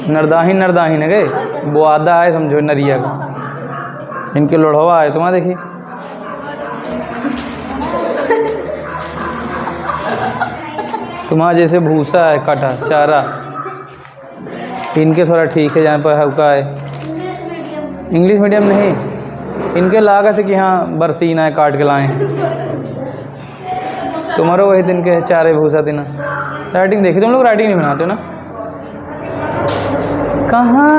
नरदाहीन है गए वो आधा है समझो नरिया का, इनके लोढ़वा है। तुम्हारा देखिए तुम्हारा जैसे भूसा है काटा चारा, इनके थोड़ा ठीक है जहाँ पर हल्का है। इंग्लिश मीडियम नहीं, इनके लागत है कि हाँ बरसीना है काट के लाएँ। तुम्हारा वही दिन के चारे भूसा देना। राइटिंग देखी, तुम लोग राइटिंग नहीं बनाते हो ना? कहाँ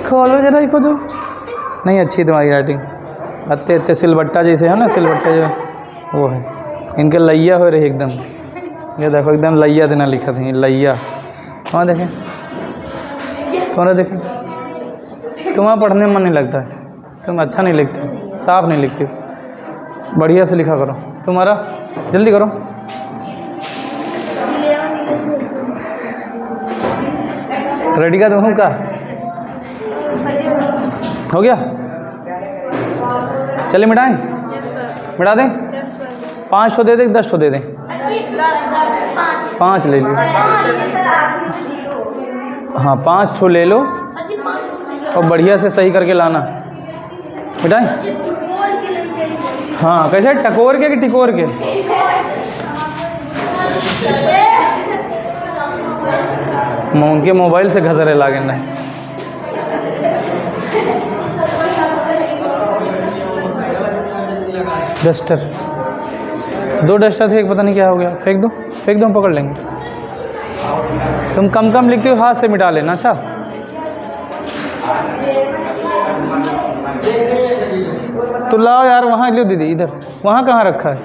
खोलो जरा इसको तो। नहीं अच्छी तुम्हारी राइटिंग, अत्ते अत्ते सिलबट्टा जैसे है ना, सिलबट्टा जो वो है। इनके लैया हो रही एकदम, ये देखो एकदम लैया देना लिखा था, लैया। वहाँ देखें, तुम्हारा देखें, तुम्हारा पढ़ने में मन नहीं लगता है, तुम अच्छा नहीं लिखते, साफ नहीं लिखते, बढ़िया से लिखा करो। तुम्हारा जल्दी करो। रेडी का तुम का हो गया? चलिए मिटाएं, मिटा दें। 5 ठो दे दें, 10 ठो दे दें? 5 ले लो। हाँ 5 ठो ले लो और बढ़िया से सही करके लाना। मिटाएं? हाँ कैसे, टकोर के कि टिकोर के? उनके मोबाइल से घसरे लागे नहीं। डस्टर, 2 डस्टर थे, एक पता नहीं क्या हो गया, फेंक दो, फेंक दो, हम पकड़ लेंगे। तुम कम कम लिखते हो, हाथ से मिटा लेना। अच्छा तो लाओ यार, वहाँ लो दीदी, इधर। वहाँ कहाँ रखा है?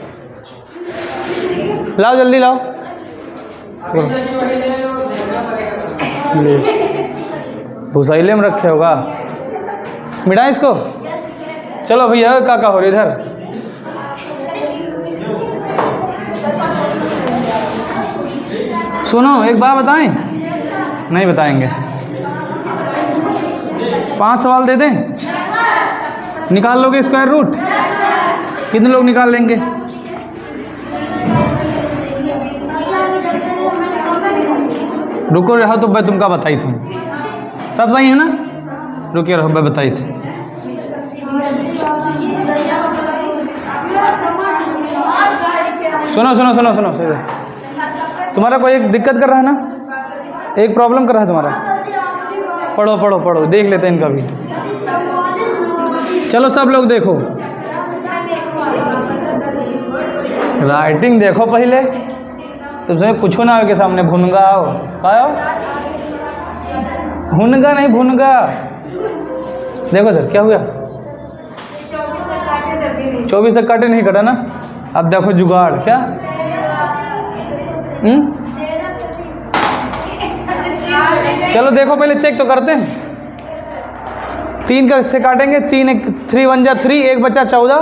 लाओ जल्दी लाओ। भूसाइले में रखे होगा, मिटा इसको। चलो भैया काका हो रही इधर। सुनो एक बात बताएं? नहीं बताएंगे। 5 सवाल दे दें? निकाल लोगे स्क्वायर रूट? कितने लोग निकाल लेंगे? रुको रहो तो मैं तुमका बताई थी, सब सही है ना? रुके रहो, मैं बताई थी। सुनो सुनो सुनो सुनो, तुम्हारा कोई एक दिक्कत कर रहा है ना, एक प्रॉब्लम कर रहा है तुम्हारा। पढ़ो पढ़ो पढ़ो, देख लेते हैं इनका भी। चलो सब लोग देखो, राइटिंग देखो पहले। तुमसे कुछ ना हो के सामने भुनगा आओ, आओ भुनगा नहीं, भुनगा। देखो सर क्या हुआ? 24 तक काटे, नहीं कटा ना। अब देखो जुगाड़ क्या। चलो देखो पहले, चेक तो करते हैं। 3 का से काटेंगे, 3 1 जा 3, 1 बचा 14,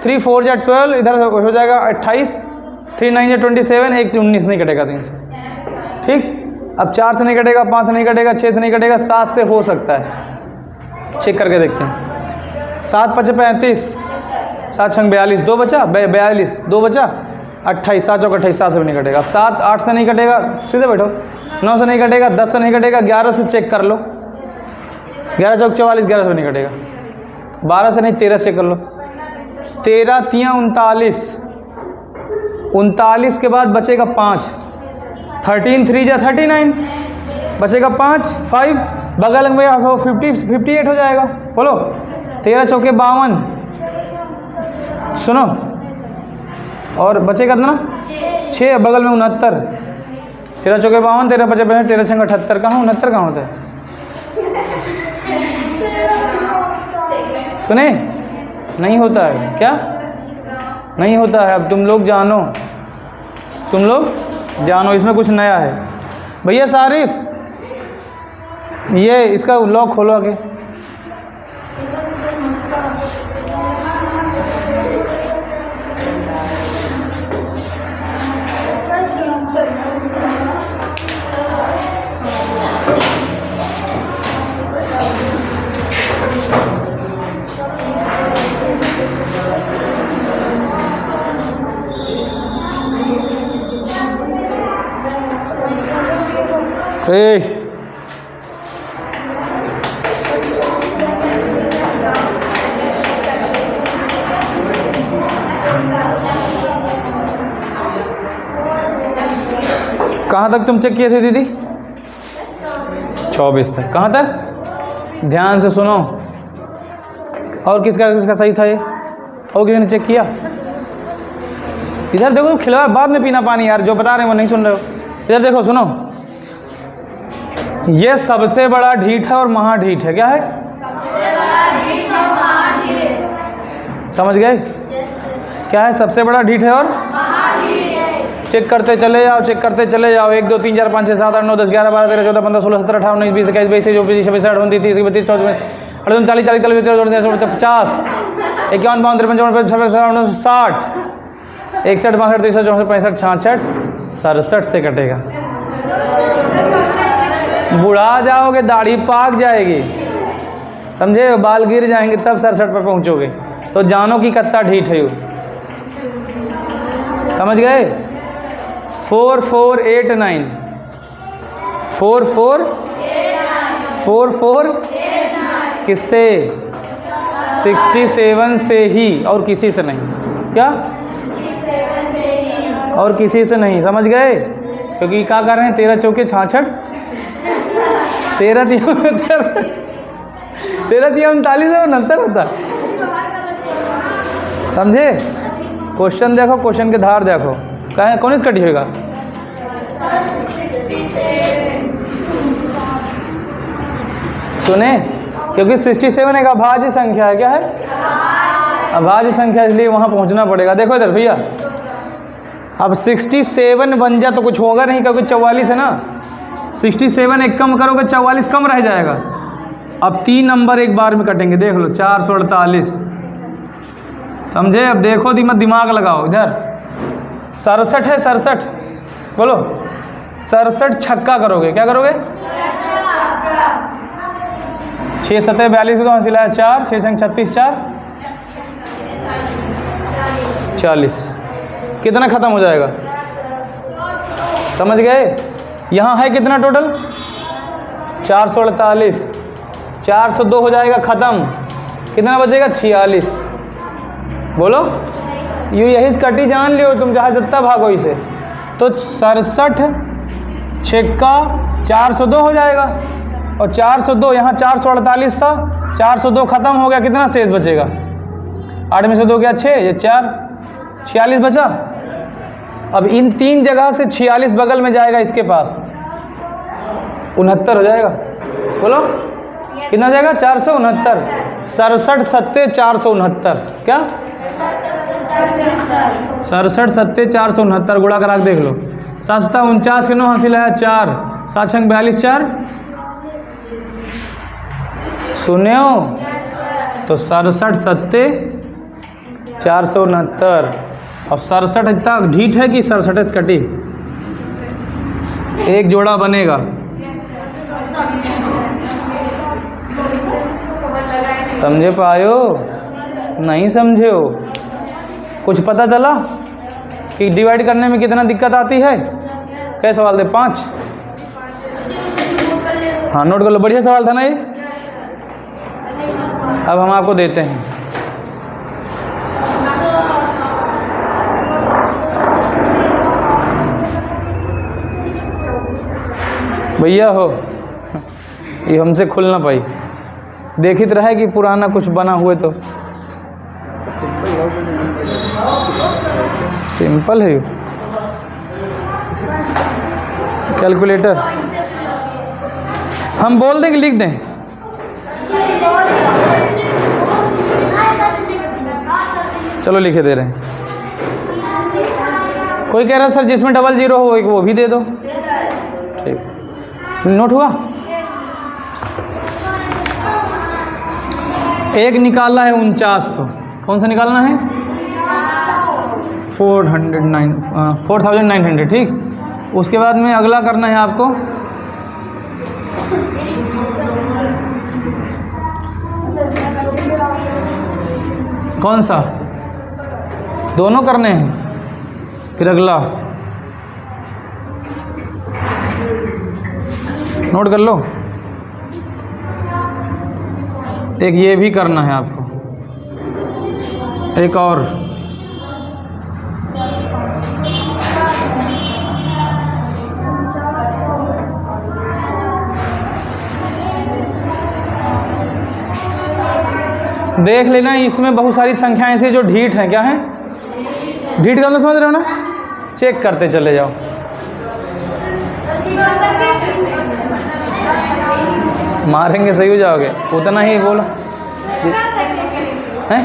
3 4 जा 12, इधर हो जाएगा 28, 3 9 जा 27, 1 19 नहीं कटेगा 3 से। ठीक, अब 4 से नहीं कटेगा, 5 से नहीं कटेगा, 6 से नहीं कटेगा, 7 से हो सकता है। चेक करके देखते हैं। 7 5 35, 7 6 42, 2 बचा 42, 2 बचा 28, 7 चौक 28, 7 से भी नहीं कटेगा। अब 7 8 से नहीं कटेगा, सीधे बैठो। 9 से नहीं कटेगा, 10 से नहीं कटेगा, 11 से चेक कर लो। 11 चौक 44, 11 से नहीं कटेगा। 12 से नहीं, 13 से कर लो। 13 3 39, 39 के बाद बचेगा 5, 13 3 जा 39, बचेगा 5 बगल में 58 हो जाएगा। बोलो 13 चौके 52, सुनो, और बचेगा कितना? 6, बगल में 69, 13 चौके 52, 13 5 65, 13 6 78, कहाँ 69 कहाँ होता है? सुने, नहीं होता है क्या? नहीं होता है। अब तुम लोग जानो, तुम लोग जानो, इसमें कुछ नया है। भैया सारिफ, ये इसका लॉक खोलो आगे। कहाँ तक तुम चेक किए थे दीदी? 24 तक। कहाँ तक? ध्यान से सुनो, और किसका किसका सही था ये? और किसी ने चेक किया? इधर देखो, खिलवा बाद में पीना पानी यार, जो बता रहे हैं वो नहीं सुन रहे हो। इधर देखो, सुनो, ये सबसे बड़ा ढीठ है और महाढीठ है। क्या है? समझ गए? क्या है? सबसे बड़ा ढीठ है और चेक करते चले जाओ, चेक करते चले जाओ। 1 2 3 4 5 6 7 8 9 10 11 12 13 14 15 16 17 18 19 20 21 22 23 24 25 26 28 29 30 31 32 34 40 40 41 42 50 51 52 53 54 55 60 61 62 63 64 65 66 67 से कटेगा। बुढ़ा जाओगे, दाढ़ी पाक जाएगी, समझे, बाल गिर जाएंगे, तब 67 पर पहुंचोगे। तो जानो कि कितना ढीठ है। समझ गए? 4 4 8 9 4 4 4 4 किससे? 67 से ही, और किसी से नहीं। क्या? और किसी से नहीं। समझ गए? क्योंकि क्या कर रहे हैं? 13 चौके 66, 13 3 39 है, 69 होता। समझे? क्वेश्चन देखो, क्वेश्चन के धार देखो, कहें कौन इसका कटी होगा? सुने, क्योंकि 67 एक अभाज्य संख्या है। क्या है? अभाज्य संख्या, इसलिए वहां पहुंचना पड़ेगा। देखो इधर भैया, अब 67 बन जा तो कुछ होगा नहीं, क्योंकि 44 है ना। 67 एक कम करोगे, 44 कम रह जाएगा। अब 3 नंबर एक बार में कटेंगे, देख लो। 448, समझे? अब देखो, दिमाग लगाओ। इधर 67 है, 67 बोलो। 67 छक्का करोगे, क्या करोगे? 6 7 42 तो हासिल है 4, 6 संग 36 4 40। कितना खत्म हो जाएगा? समझ गए? यहाँ है कितना टोटल? 448, 402 हो जाएगा खत्म। कितना बचेगा? 46। बोलो, यही कटी जान लियो तुम, जहाँ जितना भागो इसे। तो 67 छक्का 402 हो जाएगा, और 402 यहाँ 448 था, 402 खत्म हो गया। कितना शेष बचेगा? 8 में से 2 गया 6, ये 4, 46 बचा। अब इन 3 जगह से 46 बगल में जाएगा, इसके पास 69 हो जाएगा। बोलो कितना जाएगा? 469। 67 7 469। क्या? 67 7 469 गुणा करा के देख लो। 7 7 49 के 9 हासिल है 4, 7 6 42 4। सुने हो? तो 67 7 469। अब 67 इतना ढीठ है कि 67 से कटी, एक जोड़ा बनेगा। समझे पायो? नहीं समझे हो? कुछ पता चला कि डिवाइड करने में कितना दिक्कत आती है? क्या सवाल दे? 5। हाँ नोट कर लो, बढ़िया सवाल था ना ये। अब हम आपको देते हैं। भैया हो, ये हमसे खुल ना पाई, देखित रहे कि पुराना कुछ बना हुए तो। सिंपल है ये। कैलकुलेटर हम बोल दें कि लिख दें? चलो लिखे दे रहे हैं। कोई कह रहा है सर जिसमें 00 हो वो भी दे दो। ठीक, नोट हुआ? एक निकालना है 4900। कौन सा निकालना है? 4900। ठीक, उसके बाद में अगला करना है आपको कौन सा? दोनों करने हैं। फिर अगला नोट कर लो। एक ये भी करना है आपको, एक और। देख लेना, इसमें बहुत सारी संख्याएं ऐसी जो ढीठ हैं। क्या हैं? ढीठ का मतलब समझ रहे हो ना? चेक करते चले जाओ। मारेंगे सही हो जाओगे, उतना ही बोलो। हैं?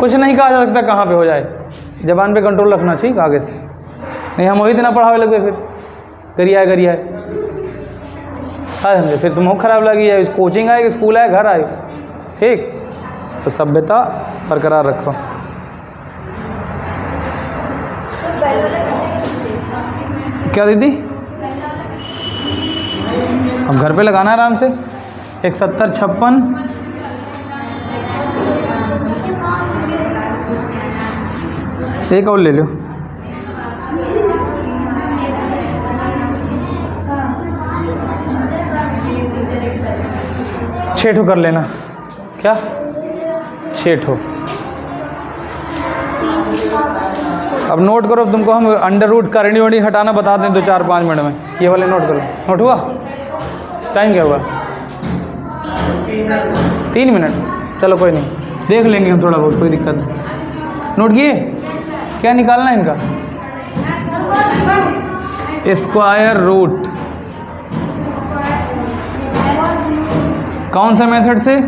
कुछ नहीं कहा जा सकता कहाँ पे हो जाए, जबान पे कंट्रोल रखना चाहिए आगे से, नहीं हम वही दिन पढ़ावे लगे फिर गरिया समझे, फिर तुम खराब लगी है। कोचिंग आए, स्कूल आए, घर आए, ठीक। तो सभ्यता बरकरार रखो। क्या दीदी? अब घर पे लगाना है आराम से। 71 56 एक और ले लो। 6 ठो कर लेना। क्या? 6 ठो। अब नोट करो, तुमको हम अंडर रूट करनी वरनी हटाना बता दें 2-4-5 मिनट में। ये वाले नोट करो। नोट हुआ? टाइम क्या हुआ? 3 मिनट। चलो कोई नहीं, देख लेंगे हम थोड़ा बहुत, कोई दिक्कत नहीं। नोट किए? क्या निकालना है इनका? Square root. कौन सा मेथड से?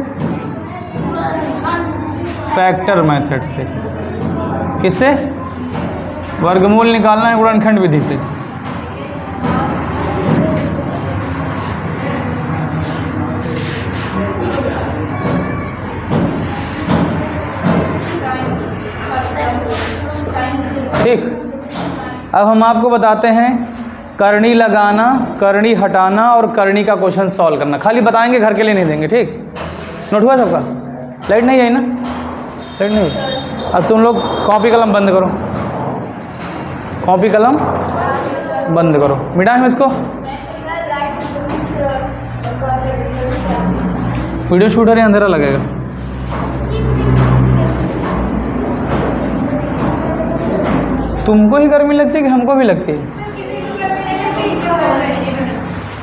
फैक्टर मेथड से। किससे? वर्गमूल निकालना है गुणनखंड विधि से। ठीक। अब हम आपको बताते हैं करनी लगाना, करनी हटाना और करनी का क्वेश्चन सॉल्व करना। खाली बताएंगे, घर के लिए नहीं देंगे, ठीक। नोट हुआ सबका? लाइट नहीं आई ना? लाइट नहीं आई। अब तुम लोग कॉपी कलम बंद करो, कॉपी कलम बंद करो। मिटाएं हम इसको। वीडियो शूट है, अंधेरा लगेगा। तुमको ही गर्मी लगती है कि हमको भी लगती है?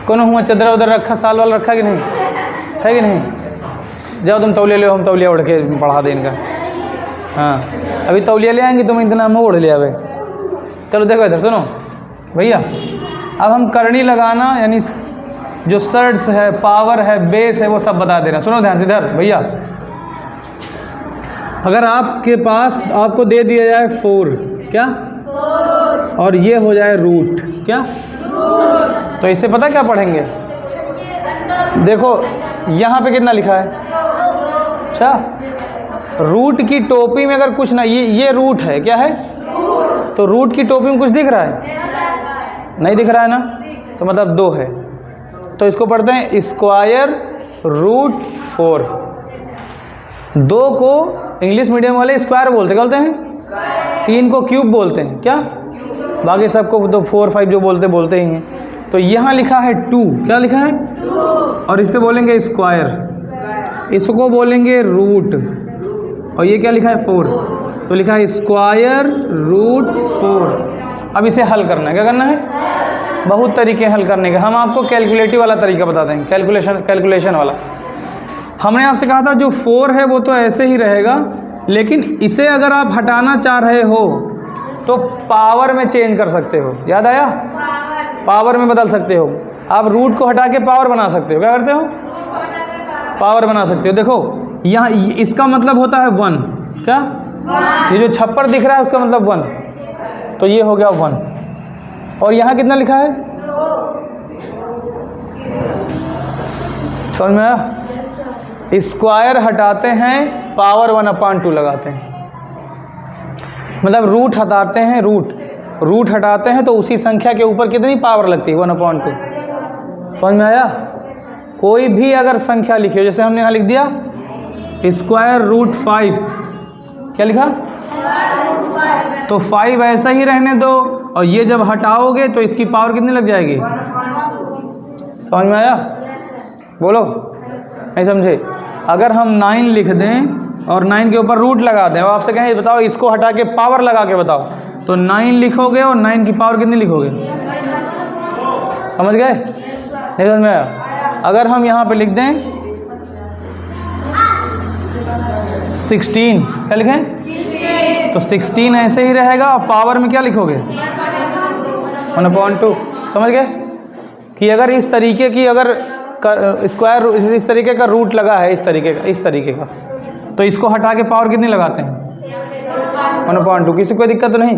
कौन हुआ चदरा उधर रखा, साल वाल रखा कि नहीं है कि नहीं? जाओ तुम तौलिया ले, हम तौलिया उड़ के पढ़ा दें इनका। हाँ अभी तौलिया ले आएंगे, तुम इतना हम उड़ लिया भाई। चलो देखो इधर सुनो भैया, अब हम करनी लगाना यानी जो सर्ट्स है, पावर है, बेस है, वो सब बता दे रहे हैं। सुनो ध्यान से इधर भैया। अगर आपके पास आपको दे दिया जाए 4, क्या? और ये हो जाए रूट, क्या? तो इससे पता क्या पढ़ेंगे? देखो यहाँ पे कितना लिखा है? अच्छा, रूट की टोपी में अगर कुछ ना, ये रूट है, क्या है? तो रूट की टोपी में कुछ दिख रहा है? नहीं दिख रहा है ना, तो मतलब 2 है। तो इसको पढ़ते हैं स्क्वायर रूट 4। 2 को इंग्लिश मीडियम वाले स्क्वायर बोलते हैं, 3 को क्यूब बोलते हैं, क्या? बाकी सबको तो 4 5 जो बोलते ही हैं। तो यहाँ लिखा है 2, क्या लिखा है? 2। और इससे बोलेंगे स्क्वायर, इसको बोलेंगे रूट, और ये क्या लिखा है? 4। तो लिखा है स्क्वायर रूट 4। अब इसे हल करना है, क्या करना है? बहुत तरीके हल करने के। हम आपको कैलकुलेटिव वाला तरीका बताते हैं, कैलकुलेशन वाला। हमने आपसे कहा था जो 4 है वो तो ऐसे ही रहेगा, लेकिन इसे अगर आप हटाना चाह रहे हो तो पावर में चेंज कर सकते हो। याद आया? पावर में बदल सकते हो। आप रूट को हटा के पावर बना सकते हो। क्या करते हो? पावर बना सकते हो। देखो यहाँ इसका मतलब होता है 1, क्या? ये जो छप्पर दिख रहा है उसका मतलब 1, तो ये हो गया 1। और यहाँ कितना लिखा है? समझ में आया? स्क्वायर हटाते हैं, पावर 1/2 लगाते हैं। मतलब रूट हटाते हैं, रूट हटाते हैं तो उसी संख्या के ऊपर कितनी पावर लगती है? 1/2। समझ में आया? कोई भी अगर संख्या लिखी हो, जैसे हमने यहाँ लिख दिया स्क्वायर रूट 5, क्या लिखा? तो 5 ऐसा ही रहने दो, और ये जब हटाओगे तो इसकी पावर कितनी लग जाएगी? समझ में आया? बोलो, नहीं समझे? अगर हम 9 लिख दें और 9 के ऊपर रूट लगा दें, और आपसे कहें बताओ इसको हटा के पावर लगा के बताओ, तो 9 लिखोगे और 9 की पावर कितनी लिखोगे? समझ गए? नहीं समझ में आया? अगर हम यहाँ पे लिख दें 16 क्या लिखें? तो 16 ऐसे ही रहेगा और पावर में क्या लिखोगे? 1/2। समझ गए कि अगर इस तरीके की अगर स्क्वायर इस तरीके का रूट लगा है, इस तरीके का तो इसको हटा के पावर कितनी लगाते हैं? 1/2। किसी को कोई दिक्कत तो नहीं?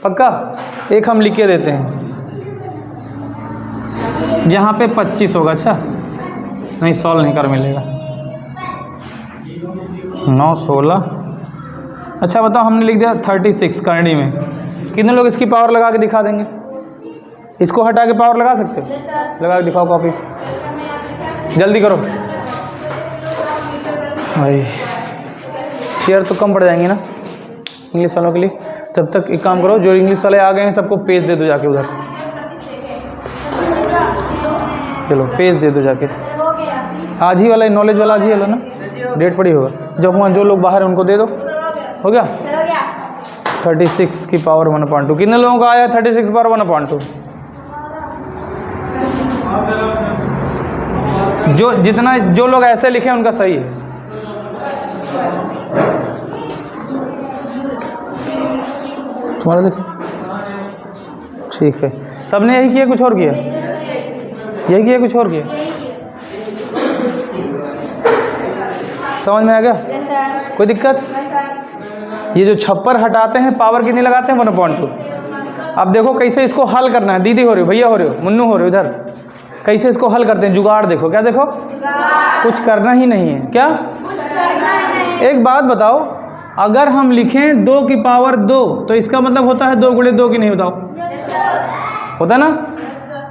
पक्का? एक हम लिख के देते हैं, यहाँ पे 25 होगा। अच्छा नहीं, सॉल्व नहीं कर मिलेगा। 9 16। अच्छा बताओ, हमने लिख दिया 36 करनी में। कितने लोग इसकी पावर लगा के दिखा देंगे? इसको हटा के पावर लगा सकते हो? लगा के दिखाओ कॉपी, जल्दी करो भाई। शेयर तो कम पड़ जाएंगे ना इंग्लिश वालों के लिए। तब तक एक काम करो, जो इंग्लिश वाले आ गए हैं सबको पेज दे दो जाके उधर। चलो पेज दे दो जाके। आज ही वाला नॉलेज वाला आज ही वाला ना, डेट पड़ी होगा। जब वहाँ जो लोग बाहर हैं उनको दे दो। हो गया? 36 की पावर 1/2। कितने लोगों का आया 36 पावर 1/2? जो लोग ऐसे लिखे उनका सही है। तुम्हारा देखो ठीक है। सबने यही किया, कुछ और किया? यही किया, कुछ और किया? समझ में आ गया? कोई दिक्कत? ये जो छप्पर हटाते हैं पावर कितनी लगाते हैं? 1/2। अब देखो कैसे इसको हल करना है। दीदी हो रहे हो, भैया हो रहे हो, मुन्नू हो रहे हो, इधर कैसे इसको हल करते हैं? जुगाड़ देखो। क्या देखो? कुछ करना ही नहीं है। क्या? एक बात बताओ, अगर हम लिखें 2 की पावर 2 तो इसका मतलब होता है 2 × 2 की नहीं? बताओ, होता है ना?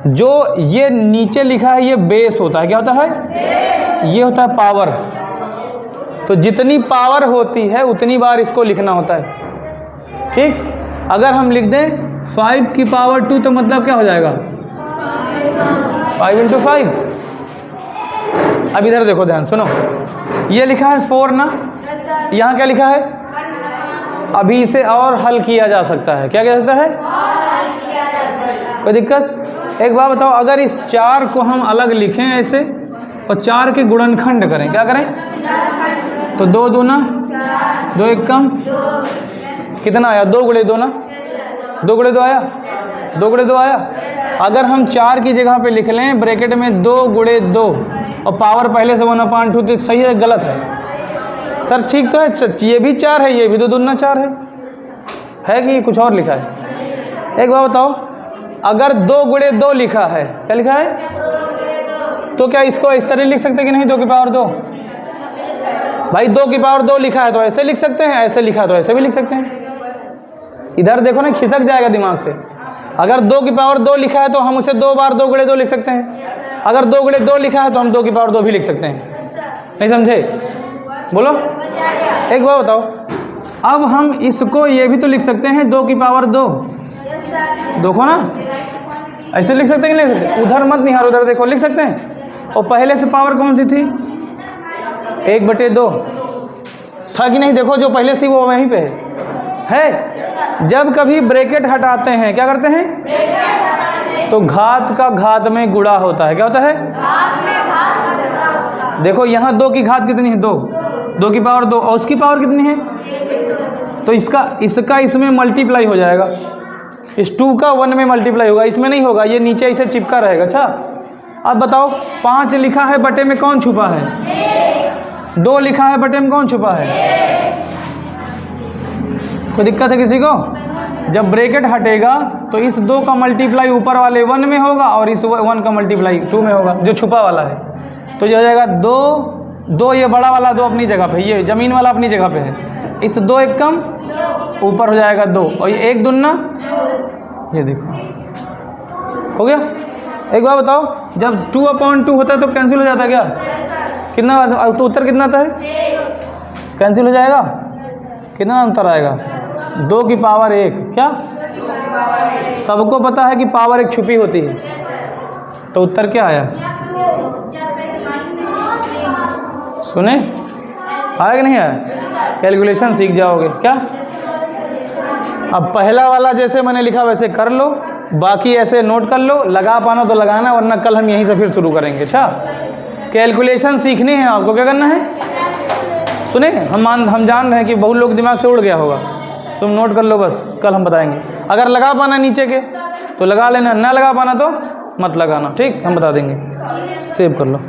जो ये नीचे लिखा है ये बेस होता है। क्या होता है? ये होता है पावर। तो जितनी पावर होती है उतनी बार इसको लिखना होता है। ठीक? अगर हम लिख दें 5 की पावर 2 तो मतलब क्या हो जाएगा? 5 × 5। अब इधर देखो, ध्यान सुनो। ये लिखा है 4 ना, यहाँ क्या लिखा है? अभी इसे और हल किया जा सकता है। क्या किया सकता है? कोई दिक्कत? एक बात बताओ, अगर इस 4 को हम अलग लिखें ऐसे और 4 के गुणनखंड करें, क्या करें? तो 2 दूना 2 1 कम कितना आया? 2 × 2 ना, 2 × 2 आया, 2 × 2 आया। अगर हम 4 की जगह पे लिख लें ब्रैकेट में 2 × 2 और पावर पहले से 1/2, तो सही है गलत है? सर ठीक तो है, ये भी 4 है, ये भी 2 दूना 4 है कि कुछ और लिखा है? एक बात बताओ, अगर 2 × 2 लिखा है, क्या लिखा है? तो क्या इसको इस तरह लिख सकते कि नहीं? 2 की पावर 2 भाई, 2 की पावर 2 लिखा है तो ऐसे लिख सकते हैं, ऐसे लिखा है तो ऐसे भी लिख सकते हैं। इधर देखो ना, खिसक जाएगा दिमाग से। अगर 2 की पावर 2 लिखा है तो हम उसे 2 बार 2 × 2 लिख सकते हैं। अगर 2 × 2 लिखा है तो हम 2 की पावर 2 भी लिख सकते हैं। नहीं समझे? बोलो। एक बात बताओ, अब हम इसको ये भी तो लिख सकते हैं 2 की पावर 2। देखो ना, ऐसे लिख सकते हैं कि नहीं लिख सकते? उधर मत निहारो, उधर देखो, लिख सकते हैं। और पहले से पावर कौन सी थी? 1/2 था कि नहीं? देखो जो पहले से थी वो वहीं पे है। जब कभी ब्रैकेट हटाते हैं क्या करते हैं? तो घात का घात में गुणा होता है। क्या होता है? देखो यहाँ 2 की घात कितनी है? 2 की पावर 2 और उसकी पावर कितनी है? तो इसका इसमें मल्टीप्लाई हो जाएगा। इस 2 का 1 में मल्टीप्लाई होगा, इसमें नहीं होगा, ये नीचे इसे चिपका रहेगा। अच्छा अब बताओ, 5 लिखा है बटे में कौन छुपा है? 2 लिखा है बटे में कौन छुपा है? कोई दिक्कत है किसी को? जब ब्रैकेट हटेगा तो इस 2 का मल्टीप्लाई ऊपर वाले 1 में होगा और इस 1 का मल्टीप्लाई 2 में होगा, जो छुपा वाला है। तो ये हो जाएगा 2 ये बड़ा वाला 2 अपनी जगह पे, ये जमीन वाला अपनी जगह पे है। इस 2 1 कम ऊपर हो जाएगा 2 और ये 1 दूना, ये देखो हो गया। एक बार बताओ, जब 2/2 होता है तो कैंसिल हो जाता है क्या? कितना तो उत्तर कितना आता है? कैंसिल हो जाएगा। कितना अंतर आएगा? 2 की पावर 1। क्या सबको पता है कि पावर 1 छुपी होती है? तो उत्तर क्या आया? सुने? आया कि नहीं आया? कैलकुलेशन सीख जाओगे क्या? अब पहला वाला जैसे मैंने लिखा वैसे कर लो, बाकी ऐसे नोट कर लो, लगा पाना तो लगाना, वरना कल हम यहीं से फिर शुरू करेंगे। अच्छा कैलकुलेशन सीखनी है आपको, क्या करना है? सुने, हम जान रहे हैं कि बहुत लोग दिमाग से उड़ गया होगा, तुम नोट कर लो बस, कल हम बताएंगे। अगर लगा पाना नीचे के तो लगा लेना, ना लगा पाना तो मत लगाना, ठीक, हम बता देंगे। सेव कर लो।